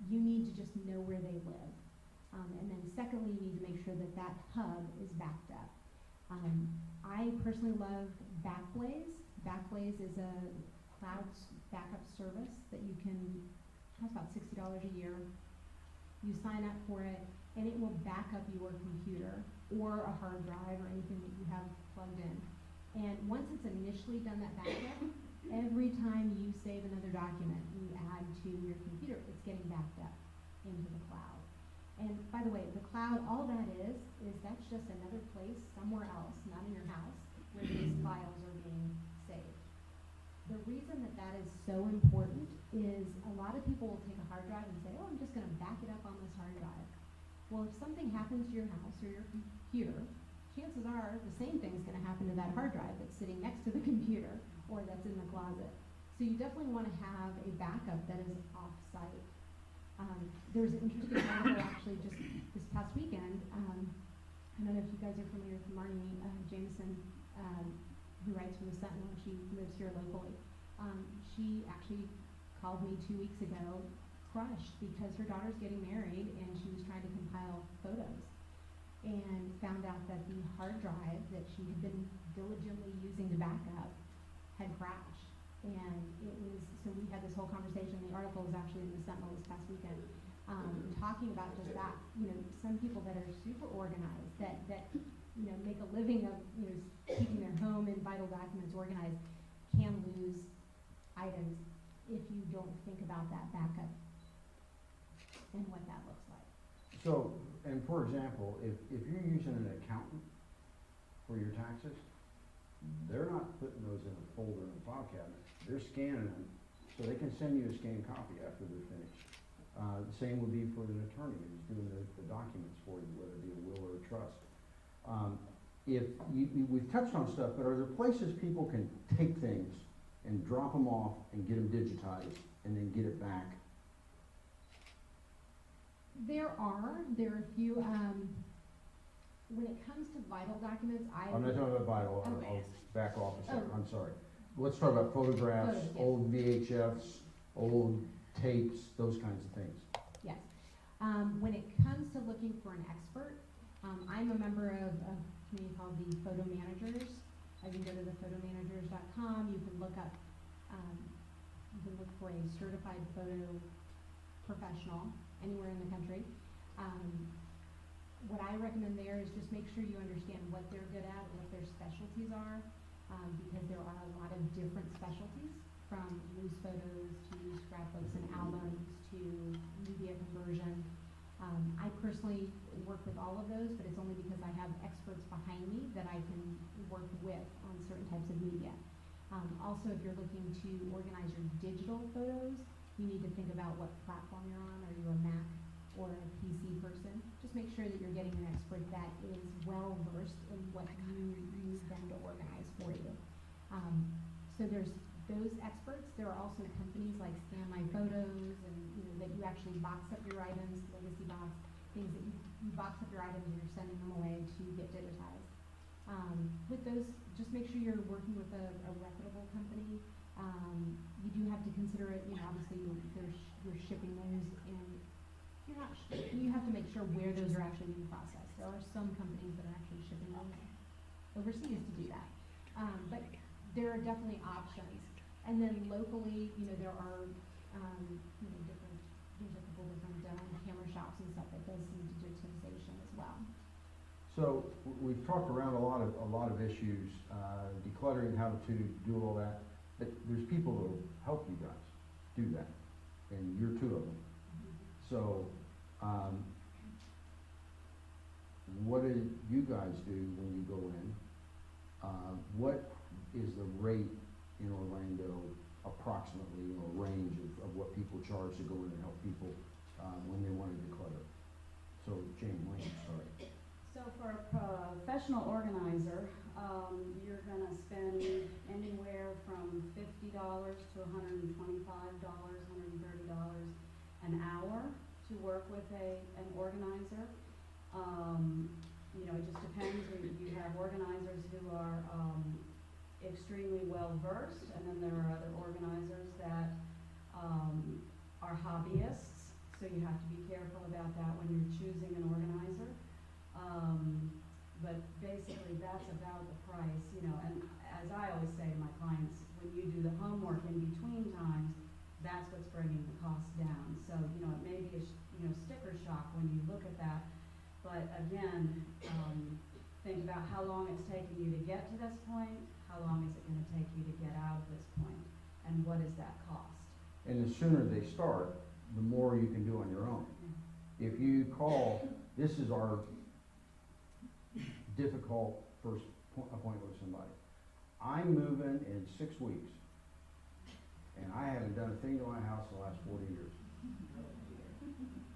you need to just know where they live. And then secondly, you need to make sure that that hub is backed up. I personally love Backblaze. Backblaze is a cloud backup service that you can, costs about $60 a year. You sign up for it, and it will back up your computer or a hard drive or anything that you have plugged in. And once it's initially done that backup, every time you save another document you add to your computer, it's getting backed up into the cloud. And by the way, the cloud, all that is that's just another place somewhere else, not in your house, where these files are being saved. The reason that that is so important is a lot of people will take a hard drive and say, oh, I'm just going to back it up on this hard drive. Well, if something happens to your house or your computer, chances are the same thing's going to happen to that hard drive that's sitting next to the computer or that's in the closet. So you definitely want to have a backup that is off-site. There's an interesting article actually just this past weekend. I don't know if you guys are familiar with Marnie Jameson, who writes for the Sentinel. She lives here locally. She actually called me 2 weeks ago, crushed because her daughter's getting married and she was trying to compile photos and found out that the hard drive that she had been diligently using to back up had crashed. And it was, so we had this whole conversation. The article was actually in the Sentinel this past weekend, talking about just that. Some people that are super organized, that make a living of, keeping their home and vital documents organized, can lose items if you don't think about that backup and what that looks like. So, and for example, if you're using an accountant for your taxes, they're not putting those in a folder in a file cabinet. They're scanning them so they can send you a scanned copy after they're finished. The same would be for an attorney who's doing the documents for you, whether it be a will or a trust. We've touched on stuff, but are there places people can take things and drop them off and get them digitized and then get it back? There are a few. When it comes to vital documents, I'm not talking about vital, Okay. I'll back off a second, Oh. I'm sorry. Let's talk about photographs, Photos, yes. old VHFs, old tapes, those kinds of things. Yes. When it comes to looking for an expert, I'm a member of a community called the Photo Managers. You can go to the photomanagers.com. You can look up, you can look for a certified photo professional anywhere in the country. What I recommend there is just make sure you understand what they're good at and what their specialties are, because there are a lot of different specialties. from loose photos to scrapbooks and albums to media conversion. I personally work with all of those, but it's only because I have experts behind me that I can work with on certain types of media. Also, if you're looking to organize your digital photos, you need to think about what platform you're on. Are you a Mac or a PC person? Just make sure that you're getting an expert that is well versed in what you use them to organize for you. So there's those experts. There are also companies like Scan My Photos, and that you actually box up your items, Legacy Box, things that you box up your items and you're sending them away to get digitized. With those, just make sure you're working with a reputable company. You do have to consider it, obviously you're shipping those, and you have to make sure where those are actually being processed. There are some companies that are actually shipping those overseas to do that. But there are definitely options. And then locally, there are, there's a couple different camera shops and stuff that does some digitization as well. So we've talked around a lot of issues, decluttering, how to do all that. But there's people that will help you guys do that, and you're two of them. So, what do you guys do when you go in? What is the rate in Orlando, approximately, or range of what people charge to go in and help people when they want to declutter? So, Jane, why don't you start? So for a professional organizer, you're gonna spend anywhere from $50 to $125, $130 an hour to work with an organizer. It just depends. You have organizers who are extremely well versed, and then there are other organizers that are hobbyists. So you have to be careful about that when you're choosing an organizer. But basically that's about the price, and as I always say to my clients, when you do the homework in between times, that's what's bringing the cost down. So, it may be a sticker shock when you look at that, but again, think about how long it's taken you to get to this point, how long is it gonna take you to get out of this point, and what is that cost? And the sooner they start, the more you can do on your own. If you call, this is our difficult first appointment with somebody. I'm moving in 6 weeks, and I haven't done a thing to my house the last 40 years.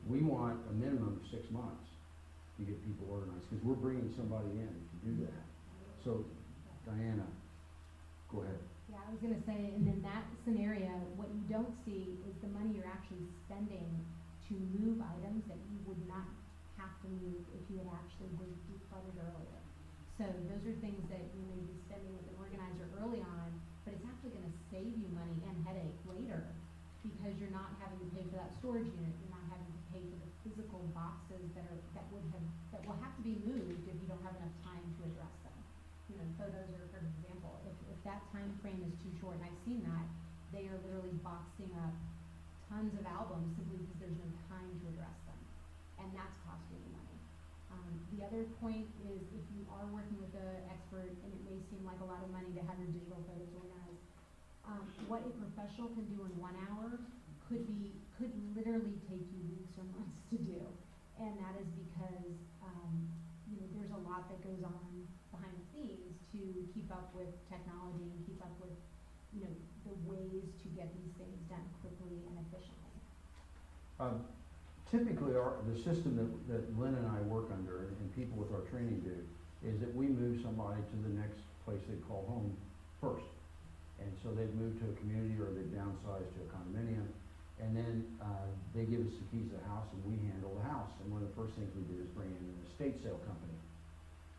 We want a minimum of 6 months to get people organized, because we're bringing somebody in to do that. So, Diana, go ahead. Yeah, I was gonna say, and in that scenario, what you don't see is the money you're actually spending to move items that you would not have to move if you had actually decluttered earlier. So those are things that you may be spending with an organizer early on, but it's actually gonna save you money and headache later, because you're not having to pay for that storage unit, you're not having to pay for the physical boxes that will have to be moved if you don't have enough time to address them. Photos are a perfect example. If that time frame is too short, and I've seen that, they are literally boxing up tons of albums simply because there's no time to address them, and that's costing you money. The other point is, if you are working with an expert, and it may seem like a lot of money to have your digital photos organized, what a professional can do in 1 hour could literally take you weeks or months to do, and that is because there's a lot that goes on behind the scenes to keep up with technology and keep up with the ways to get these things done quickly and efficiently. Typically, the system that Lynn and I work under, and people with our training do, is that we move somebody to the next place they call home first. And so they've moved to a community, or they've downsized to a condominium, and then they give us the keys to the house, and we handle the house. And one of the first things we do is bring in an estate sale company.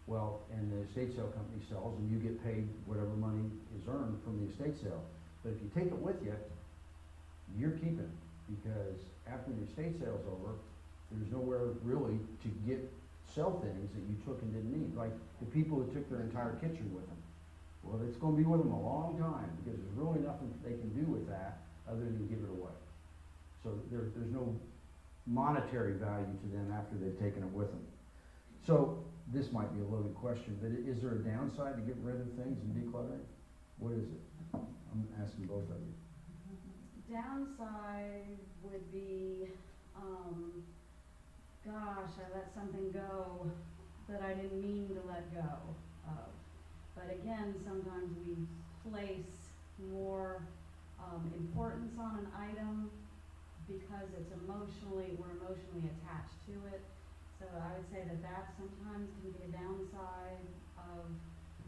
Well, and the estate sale company sells, and you get paid whatever money is earned from the estate sale. But if you take it with you, you're keeping it, because after the estate sale's over, there's nowhere really to sell things that you took and didn't need. Like the people who took their entire kitchen with them. Well, it's going to be with them a long time, because there's really nothing they can do with that other than give it away. So there's no monetary value to them after they've taken it with them. So this might be a loaded question, but is there a downside to getting rid of things and decluttering? What is it? I'm asking both of you. Downside would be, gosh, I let something go that I didn't mean to let go of. But again, sometimes we place more importance on an item because we're emotionally attached to it. So I would say that sometimes can be a downside of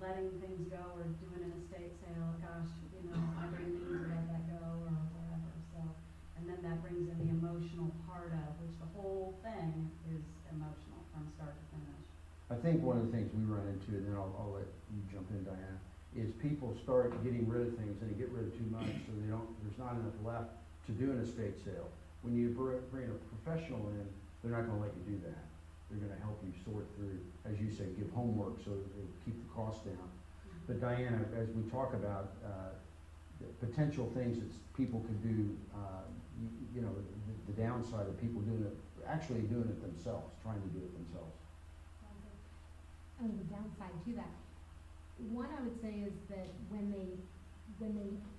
letting things go or doing an estate sale. Gosh, I didn't mean to let that go or whatever. So, and then that brings in the emotional part of, which the whole thing is emotional from start to finish. I think one of the things we run into, and then I'll let you jump in, Diana, is people start getting rid of things and they get rid of too much, so there's not enough left to do an estate sale. When you bring a professional in, they're not gonna let you do that. They're gonna help you sort through, as you said, give homework so that they keep the cost down. But Diana, as we talk about the potential things that people could do, the downside of people actually doing it themselves, trying to do it themselves. And the downside to that, one I would say is that when they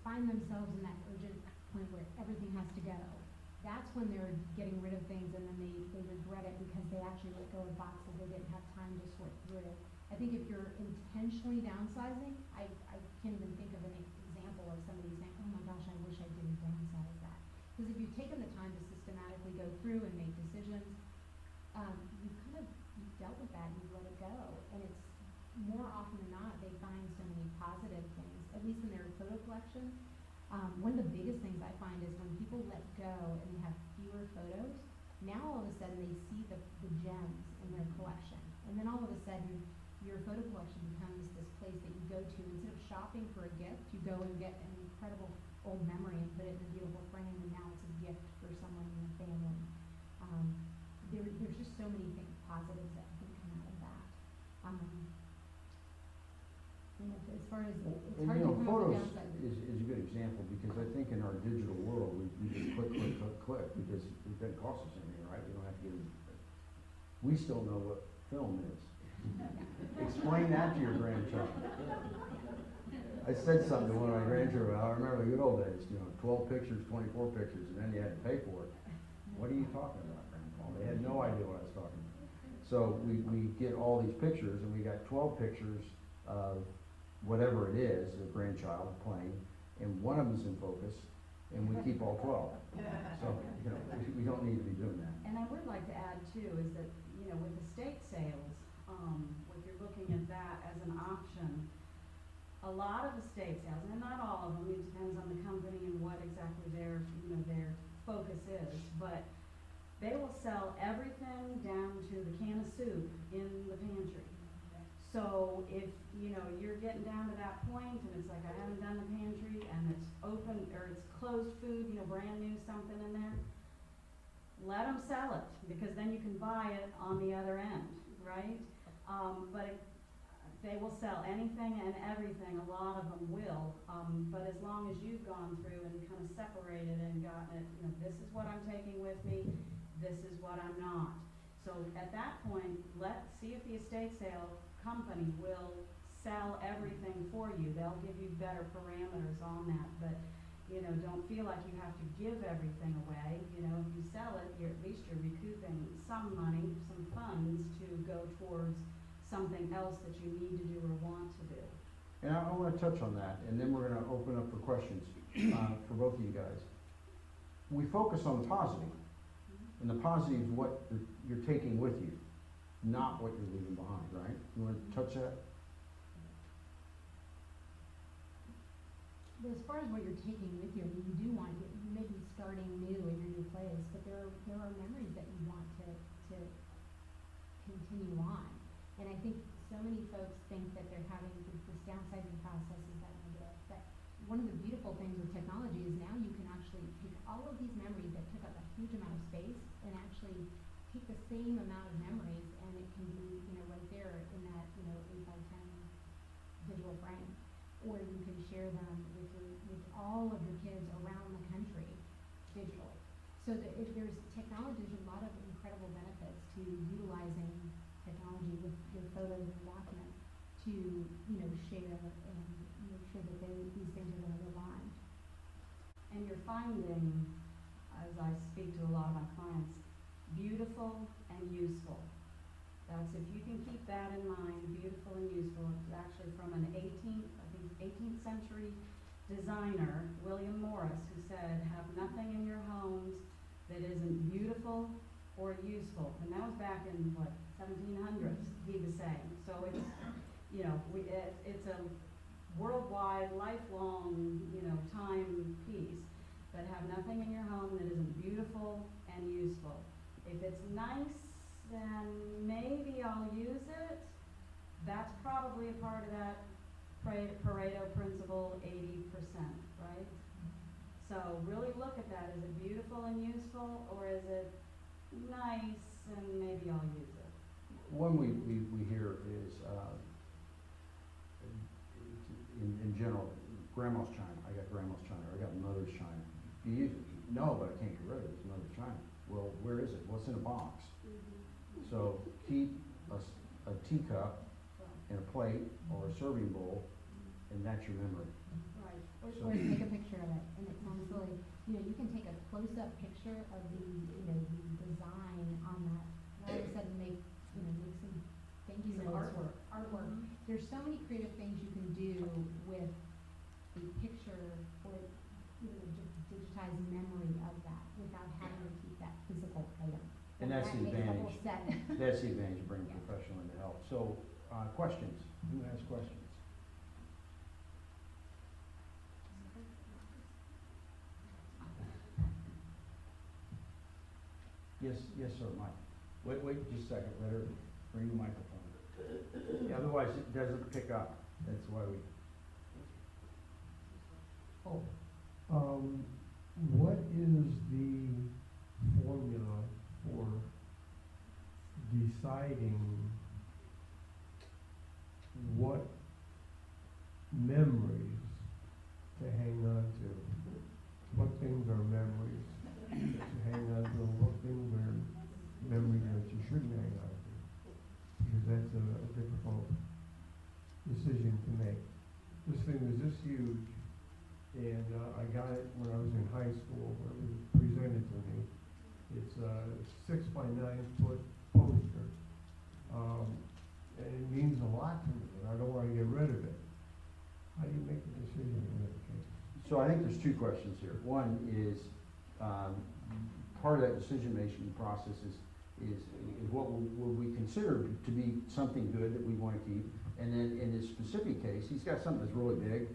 find themselves in that urgent point where everything has to go, that's when they're getting rid of things and then they regret it because they actually let go of boxes they didn't have time to sort through. I think if you're intentionally downsizing, I can't even think of an example of somebody saying, oh my gosh, I wish I didn't downsize that. Because if you've taken the time to systematically go through and make decisions, you've dealt with that and you've let it go. And it's more often than not, they find so many positive things, at least in their photo collection. One of the biggest things I find is when people let go and they have fewer photos, now all of a sudden they see the gems in their collection. And then all of a sudden, your photo collection becomes this place that you go to. Instead of shopping for a gift, you go and get an incredible old memory and put it in a beautiful frame, and now it's a gift for someone in your family. There's just so many things, positives that I think come out of that. As far as, it's hard to come up with Photos downside. is a good example because I think in our digital world, we just click because it doesn't cost us anything, right? We don't have to get we still know what film is. Explain that to your grandchild. I said something to one of my grandchildren, I remember the good old days, 12 pictures, 24 pictures, and then you had to pay for it. What are you talking about, Grandpa? They had no idea what I was talking about. So we get all these pictures, and we got 12 pictures of whatever it is, a grandchild playing, and one of them's in focus, and we keep all 12. So, we don't need to be doing that. And I would like to add too, is that, with estate sales, if you're looking at that as an option, a lot of estate sales, and not all of them, it depends on the company and what exactly their focus is, but they will sell everything down to the can of soup in the pantry. So if, you're getting down to that point and it's like, I haven't done the pantry and it's open, or it's closed food, brand new something in there, let them sell it, because then you can buy it on the other end, right? They will sell anything and everything, a lot of them will, but as long as you've gone through and kind of separated and gotten it, this is what I'm taking with me, this is what I'm not. So at that point, let's see if the estate sale company will sell everything for you. They'll give you better parameters on that, but don't feel like you have to give everything away. If you sell it, at least you're recouping some money, some funds to go towards something else that you need to do or want to do. And I want to touch on that, and then we're going to open up for questions for both of you guys. We focus on the positive, and the positive is what you're taking with you, not what you're leaving behind, right? You want to touch that? As far as what you're taking with you, you do want, you may be starting new in your new place, but there are memories that you want to continue on. And I think so many folks think that they're having this downsizing process is that negative. But one of the beautiful things with technology is now you can actually take all of these memories that took up a huge amount of space and actually take the same amount of memories, and it can be, right there in that, 8x10 digital frame. Or you can share them with all of your kids around the country digitally. So that if there's technology, there's a lot of incredible benefits to utilizing technology with your photos and documents to, share and make sure that they finding, as I speak to a lot of my clients, beautiful and useful. That's, if you can keep that in mind, beautiful and useful. It's actually from an 18th century designer, William Morris, who said, have nothing in your homes that isn't beautiful or useful. And that was back in, what, 1700s, he was saying. So it's, you know, it's a worldwide, lifelong, you know, time piece. But have nothing in your home that isn't beautiful and useful. If it's nice, then maybe I'll use it. That's probably a part of that Pareto principle, 80%, right? So really look at that. Is it beautiful and useful, or is it nice and maybe I'll use it? One we hear is, in general, grandma's china. I got grandma's china, or I got mother's china. Do you use it? No, but I can't get rid of it. It's mother's china. Well, where is it? Well, it's in a box. So keep a teacup and a plate or a serving bowl, and that's your memory. Right. So- Or take a picture of it, and it sounds really, you know, you can take a close-up picture of the, you know, the design on that, and all of a sudden make, you know, make some thank you Some notes or artwork. artwork. There's so many creative things you can do with a picture or, you know, just digitized memory of that without having to keep that physical item. And that's the that makes the whole advantage. set. That's the advantage of bringing a professional in to help. So, questions? Who has questions? Yes, sir, Mike. Wait just a second. Let her bring the microphone. Yeah, otherwise, it doesn't pick up. That's why we. What is the formula for deciding what memories to hang on to? What things are memories to hang on to, and what things are memories that you shouldn't hang on to? Because that's a difficult decision to make. This thing is this huge, and I got it when I was in high school, when it was presented to me. It's a 6 by 9 foot poster, and it means a lot to me, and I don't want to get rid of it. How do you make a decision in that case? So I think there's two questions here. One is, part of that decision-making process is what would we consider to be something good that we want to keep? And then in this specific case, he's got something that's really big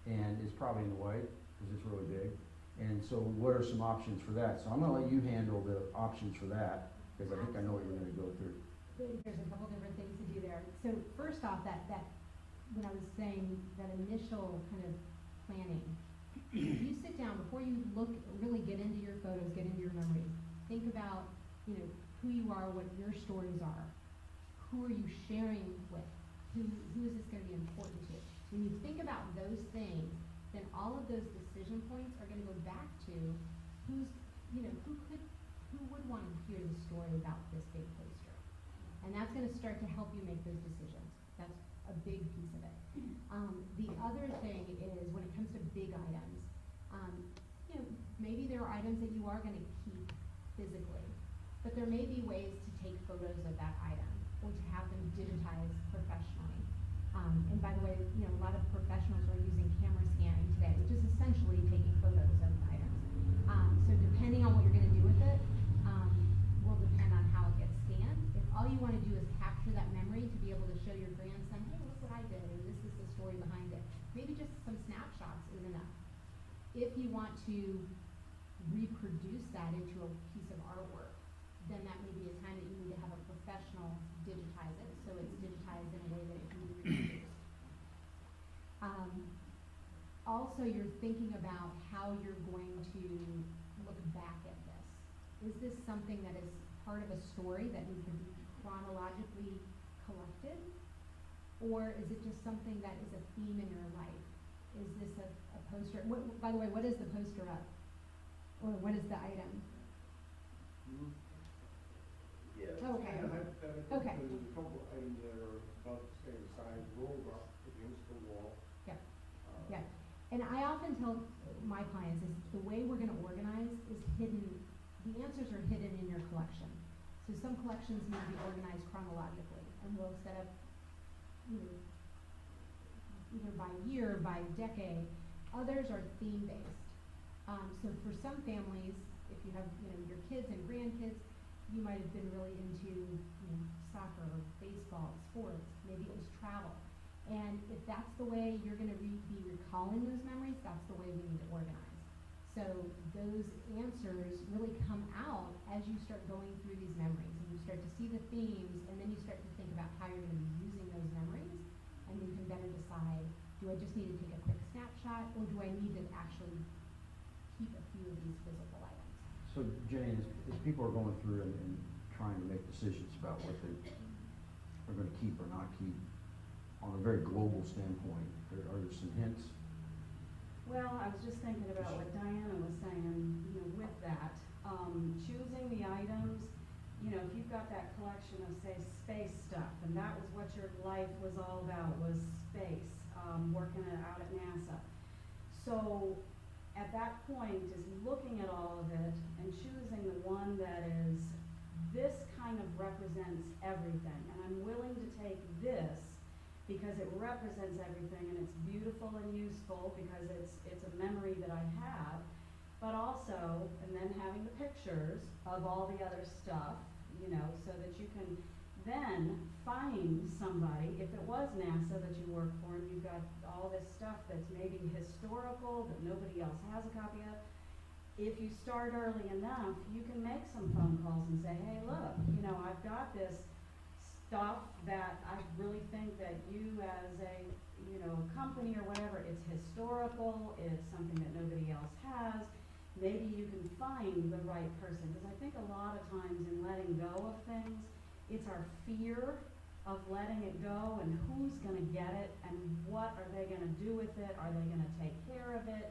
and it's probably in the way because it's really big. And so what are some options for that? So I'm gonna let you handle the options for that because I think I know what you're gonna go through. There's a couple different things to do there. So first off, that when I was saying that initial kind of planning, you sit down before you really get into your photos, get into your memories. Think about, you know, who you are, what your stories are. Who are you sharing with? Who is this going to be important to? When you think about those things, then all of those decision points are going to go back to who would want to hear the story about this big poster. And that's going to start to help you make those decisions. That's a big piece of it. The other thing is when it comes to big items, you know, maybe there are items that you are going to keep physically, but there may be ways to take photos of that item or to have them digitized professionally. And by the way, you know, a lot of professionals are using camera scanning today, which is essentially taking photos of items. So depending on what you're going to do with it, will depend on how it gets scanned. If all you want to do is capture that memory to be able to show your grandson, hey, look what I did, and this is the story behind it. Maybe just some snapshots is enough. If you want to reproduce that into a piece of artwork, then that may be a time that you need to have a professional digitize it, so it's digitized in a way that it can be reproduced. Also, you're thinking about how you're going to look back at this. Is this something that is part of a story that needs to be chronologically collected? Or is it just something that is a theme in your life? Is this a poster? By the way, what is the poster of? Or what is the item? Yeah. Okay. Kind of hypothetical, Okay. because there's a couple of items that are about the same size, rolled up against the wall. Yeah. Yeah. And I often tell my clients is the way we're gonna organize is hidden, the answers are hidden in your collection. So some collections need to be organized chronologically, and we'll set up, you know, either by year, by decade. Others are theme-based. So for some families, if you have, you know, your kids and grandkids, you might have been really into, you know, soccer or baseball, sports, maybe it was travel. And if that's the way you're gonna be recalling those memories, that's the way we need to organize. So those answers really come out as you start going through these memories, and you start to see the themes, and then you start to think about how you're gonna be using those memories, and you can better decide, do I just need to take a quick snapshot, or do I need to actually keep a few of these physical items? So Jane, as people are going through and trying to make decisions about what they are gonna keep or not keep, on a very global standpoint, are there some hints? Well, I was just thinking about what Diana was saying, you know, with that, choosing the items, you know, if you've got that collection of, say, space stuff, and that was what your life was all about, was space, working out at NASA. So, at that point, is looking at all of it and choosing the one that is, this kind of represents everything, and I'm willing to take this because it represents everything, and it's beautiful and useful because it's a memory that I have, but also, and then having the pictures of all the other stuff, you know, so that you can then find somebody, if it was NASA that you work for, and you've got all this stuff that's maybe historical, that nobody else has a copy of, if you start early enough, you can make some phone calls and say, hey, look, you know, I've got this stuff that I really think that you as a, you know, company or whatever, it's historical, it's something that nobody else has. Maybe you can find the right person, because I think a lot of times in letting go of things, it's our fear of letting it go and who's gonna get it and what are they gonna do with it, are they gonna take care of it,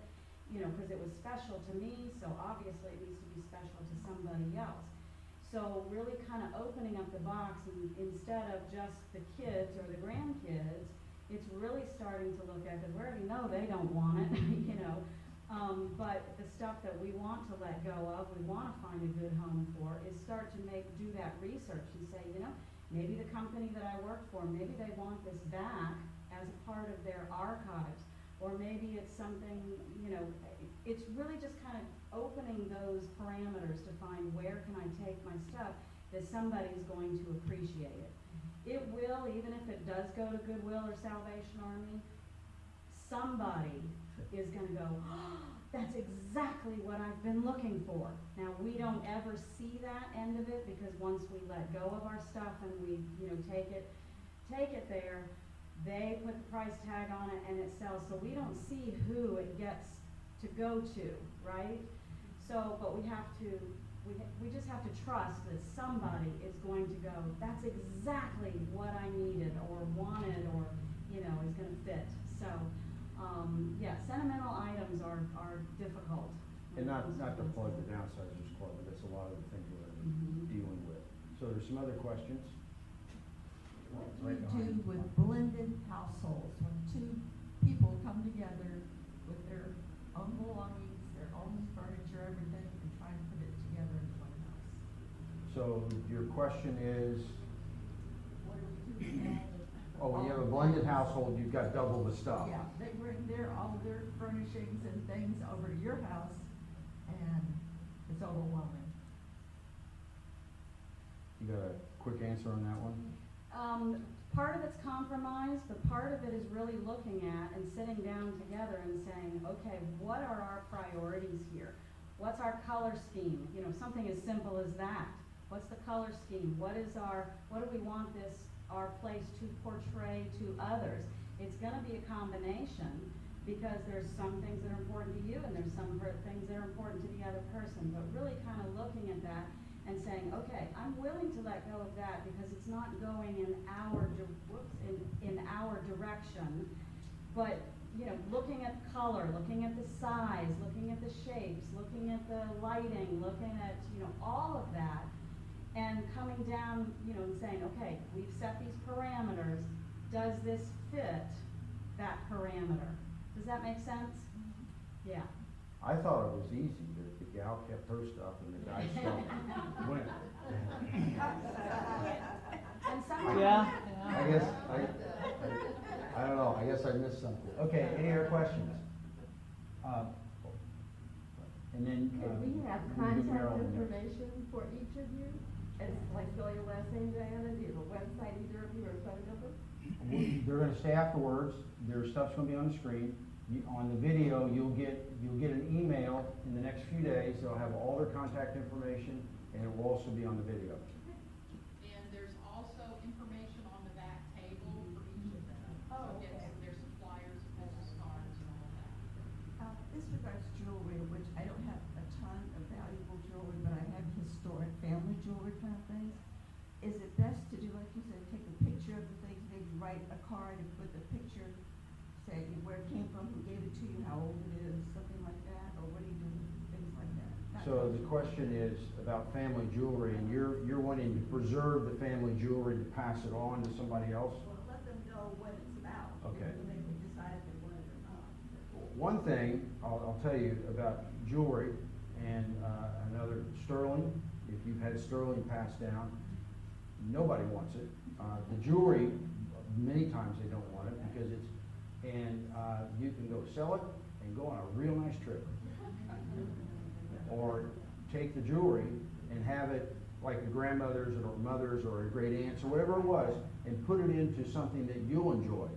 you know, because it was special to me, so obviously it needs to be special to somebody else. So really kind of opening up the box, and instead of just the kids or the grandkids, it's really starting to look at, because we already know they don't want it, you know, but the stuff that we want to let go of, we want to find a good home for, is start to do that research and say, you know, maybe the company that I work for, maybe they want this back as a part of their archives, or maybe it's something, you know, it's really just kind of opening those parameters to find where can I take my stuff that somebody's going to appreciate it. It will, even if it does go to Goodwill or Salvation Army, somebody is going to go, oh, that's exactly what I've been looking for. Now, we don't ever see that end of it, because once we let go of our stuff and we, you know, take it there, they put the price tag on it and it sells, so we don't see who it gets to go to, right? So, but we just have to trust that somebody is going to go, that's exactly what I needed or wanted, or, you know, is gonna fit. So, yeah, sentimental items are difficult. And not to plug the Downsizers Club, but that's a lot of the things we're dealing with. So there's some other questions? What Right do behind you do with Mike. blended households, when two people come together with their own belongings, their own furniture, everything, and try and put it together in one house? So your question is, What do we do with oh, when you have a blended household, you've got double the stuff. Yeah, they bring all their furnishings and things over to your house, and it's overwhelming. You got a quick answer on that one? Part of it's compromise, but part of it is really looking at and sitting down together and saying, okay, what are our priorities here? What's our color scheme? You know, something as simple as that. What's the color scheme? What do we want our place to portray to others? It's gonna be a combination, because there's some things that are important to you and there's some things that are important to the other person, but really kind of looking at that and saying, okay, I'm willing to let go of that because it's not going in our direction, but, you know, looking at color, looking at the size, looking at the shapes, looking at the lighting, looking at, you know, all of that, and coming down, you know, and saying, okay, we've set these parameters, does this fit that parameter? Does that make sense? Yeah. I thought it was easy, that the gal kept her stuff and the guy stuff went. And sometimes. Yeah. I guess, I don't know, I guess I missed something. Okay, any other questions? And then. Could we have we'll do contact Marilyn next. information for each of you? It's like spell your last name, Diana, do you have a website, either of you, or a phone number? They're gonna stay afterwards, their stuff's gonna be on the screen. On the video, you'll get an email in the next few days, they'll have all their contact information, and it will also be on the video. And there's also information on the back table for each of them. Oh, So okay. there's some flyers, business cards, and all that. This regards jewelry, which I don't have a ton of valuable jewelry, but I have historic family jewelry kind of things. Is it best to do, like you said, take a picture of the things, maybe write a card and put the picture, say where it came from, who gave it to you, how old it is, something like that, or what do you do with things like that? So the question is about family jewelry, and you're wanting to preserve the family jewelry to pass it on to somebody else? Well, let them know what it's about. Okay. And they can decide if they want it or not. One thing I'll tell you about jewelry and another sterling, if you've had sterling passed down, nobody wants it. The jewelry, many times they don't want it because it's, and you can go sell it and go on a real nice trip. Or take the jewelry and have it like a grandmother's or mother's or a great aunt's or whatever it was, and put it into something that you'll enjoy.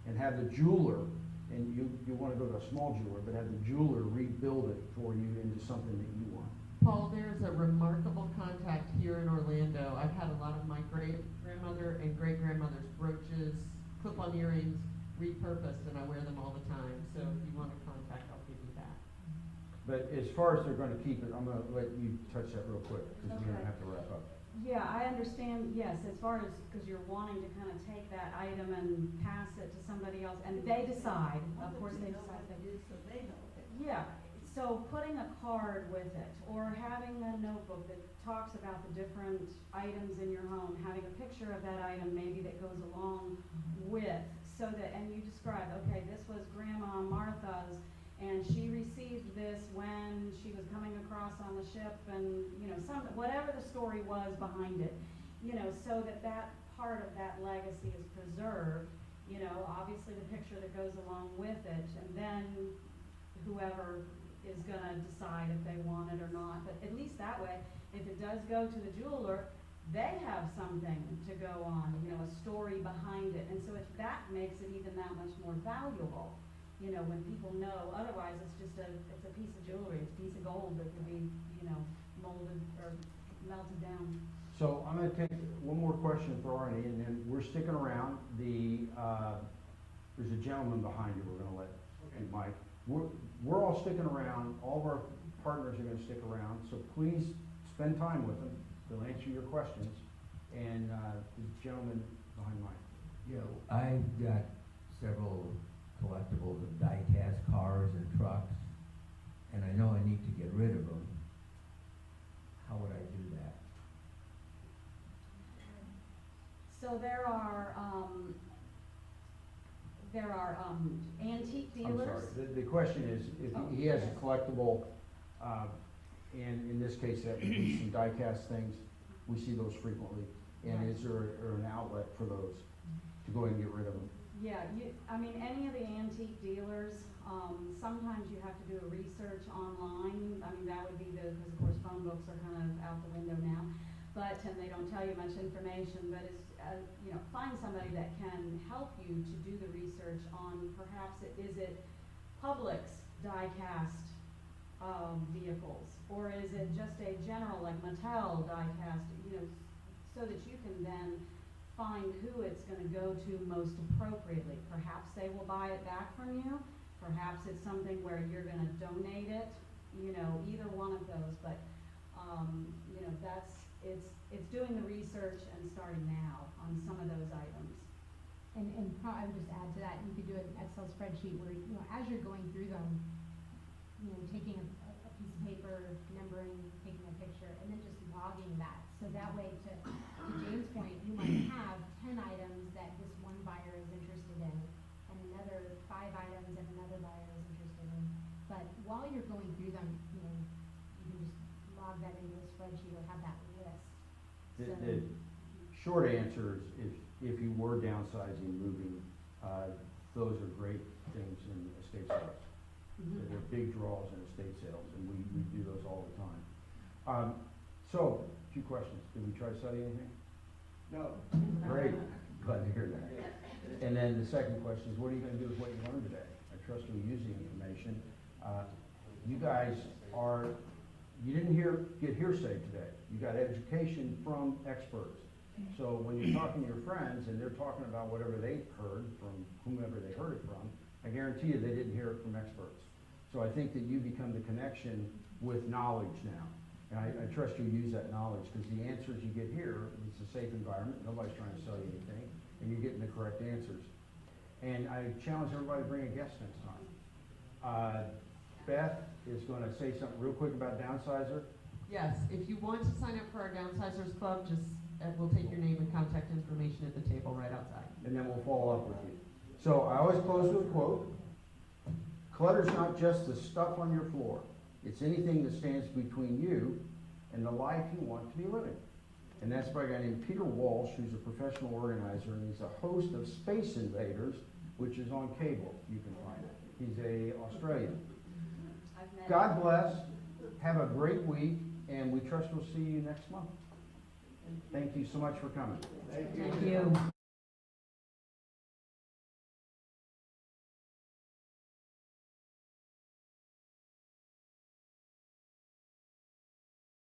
And have the jeweler, and you want to go to a small jeweler, but have the jeweler rebuild it for you into something that you want. Paul, there's a remarkable contact here in Orlando. I've had a lot of my great-grandmother and great-grandmother's brooches, clip-on earrings repurposed, and I wear them all the time. So if you want to contact, I'll give you that. But as far as they're going to keep it, I'm going to let you touch that real quick, because we're going to Okay. have to wrap up. Yeah, I understand, yes, as far as, because you're wanting to kind of take that item and pass it to somebody else, and they decide, of course they decide. What it is, so they know it. Yeah, so putting a card with it, or having a notebook that talks about the different items in your home, having a picture of that item maybe that goes along with, so that, and you describe, okay, this was Grandma Martha's, and she received this when she was coming across on the ship, and, you know, whatever the story was behind it, you know, so that that part of that legacy is preserved, you know, obviously the picture that goes along with it, and then whoever is gonna decide if they want it or not, but at least that way, if it does go to the jeweler, they have something to go on, you know, a story behind it, and so if that makes it even that much more valuable, you know, when people know, otherwise it's just it's a piece of jewelry, it's a piece of gold that can be, you know, molded or melted down. So I'm going to take one more question for Arnie, and then we're sticking around. There's a gentleman behind you we're going to let, and Mike. We're all sticking around. All of our partners are going to stick around, so please spend time with them. They'll answer your questions. And the gentleman behind Mike. Yeah, I've got several collectibles of die-cast cars and trucks, and I know I need to get rid of them. How would I do that? So there are antique dealers. I'm sorry. The question is, if Oh, he has a yes. collectible, and in this case, that would be some die-cast things, we see those frequently. And Right. is there an outlet for those to go ahead and get rid of them? Yeah, I mean, any of the antique dealers, sometimes you have to do a research online. I mean, that would be because of course phone books are kind of out the window now. But, and they don't tell you much information, but it's, you know, find somebody that can help you to do the research on perhaps is it Publix die-cast vehicles? Or is it just a general, like Mattel die-cast, you know, so that you can then find who it's going to go to most appropriately. Perhaps they will buy it back from you. Perhaps it's something where you're going to donate it. You know, either one of those. But you know, it's doing the research and starting now on some of those items. And I would just add to that, you could do an Excel spreadsheet where, you know, as you're going through them, you know, taking a piece of paper, numbering, taking a picture, and then just logging that. So that way, to James' point, you might have 10 items that this one buyer is interested in, and another 5 items that another buyer is interested in. But while you're going through them, you know, you can just log that into a spreadsheet or have that list. The short answer is if you were downsizing, moving, those are great things in estate sales. They're big draws in estate sales, and we do those all the time. So, a few questions. Did we try to study anything? No. Great, glad to hear that. And then the second question is, what are you gonna do with what you learned today? I trust you'll use the information. You guys you didn't get hearsay today. You got education from experts. So when you're talking to your friends and they're talking about whatever they heard from whomever they heard it from, I guarantee you they didn't hear it from experts. So I think that you become the connection with knowledge now. And I trust you'll use that knowledge, because the answers you get here, it's a safe environment, nobody's trying to sell you anything, and you're getting the correct answers. And I challenge everybody to bring a guest next time. Beth is gonna say something real quick about Downsizer. Yes, if you want to sign up for our Downsizers Club, just, we'll take your name and contact information at the table right outside. And then we'll follow up with you. So I always close with a quote. Clutter's not just the stuff on your floor. It's anything that stands between you and the life you want to be living. And that's by a guy named Peter Walsh, who's a professional organizer, and he's a host of Space Invaders, which is on cable. You can find it. He's a Australian. I've met God bless. Have a great week, and we trust we'll see you next month. Thank you so much for coming. Thank you. Thank you.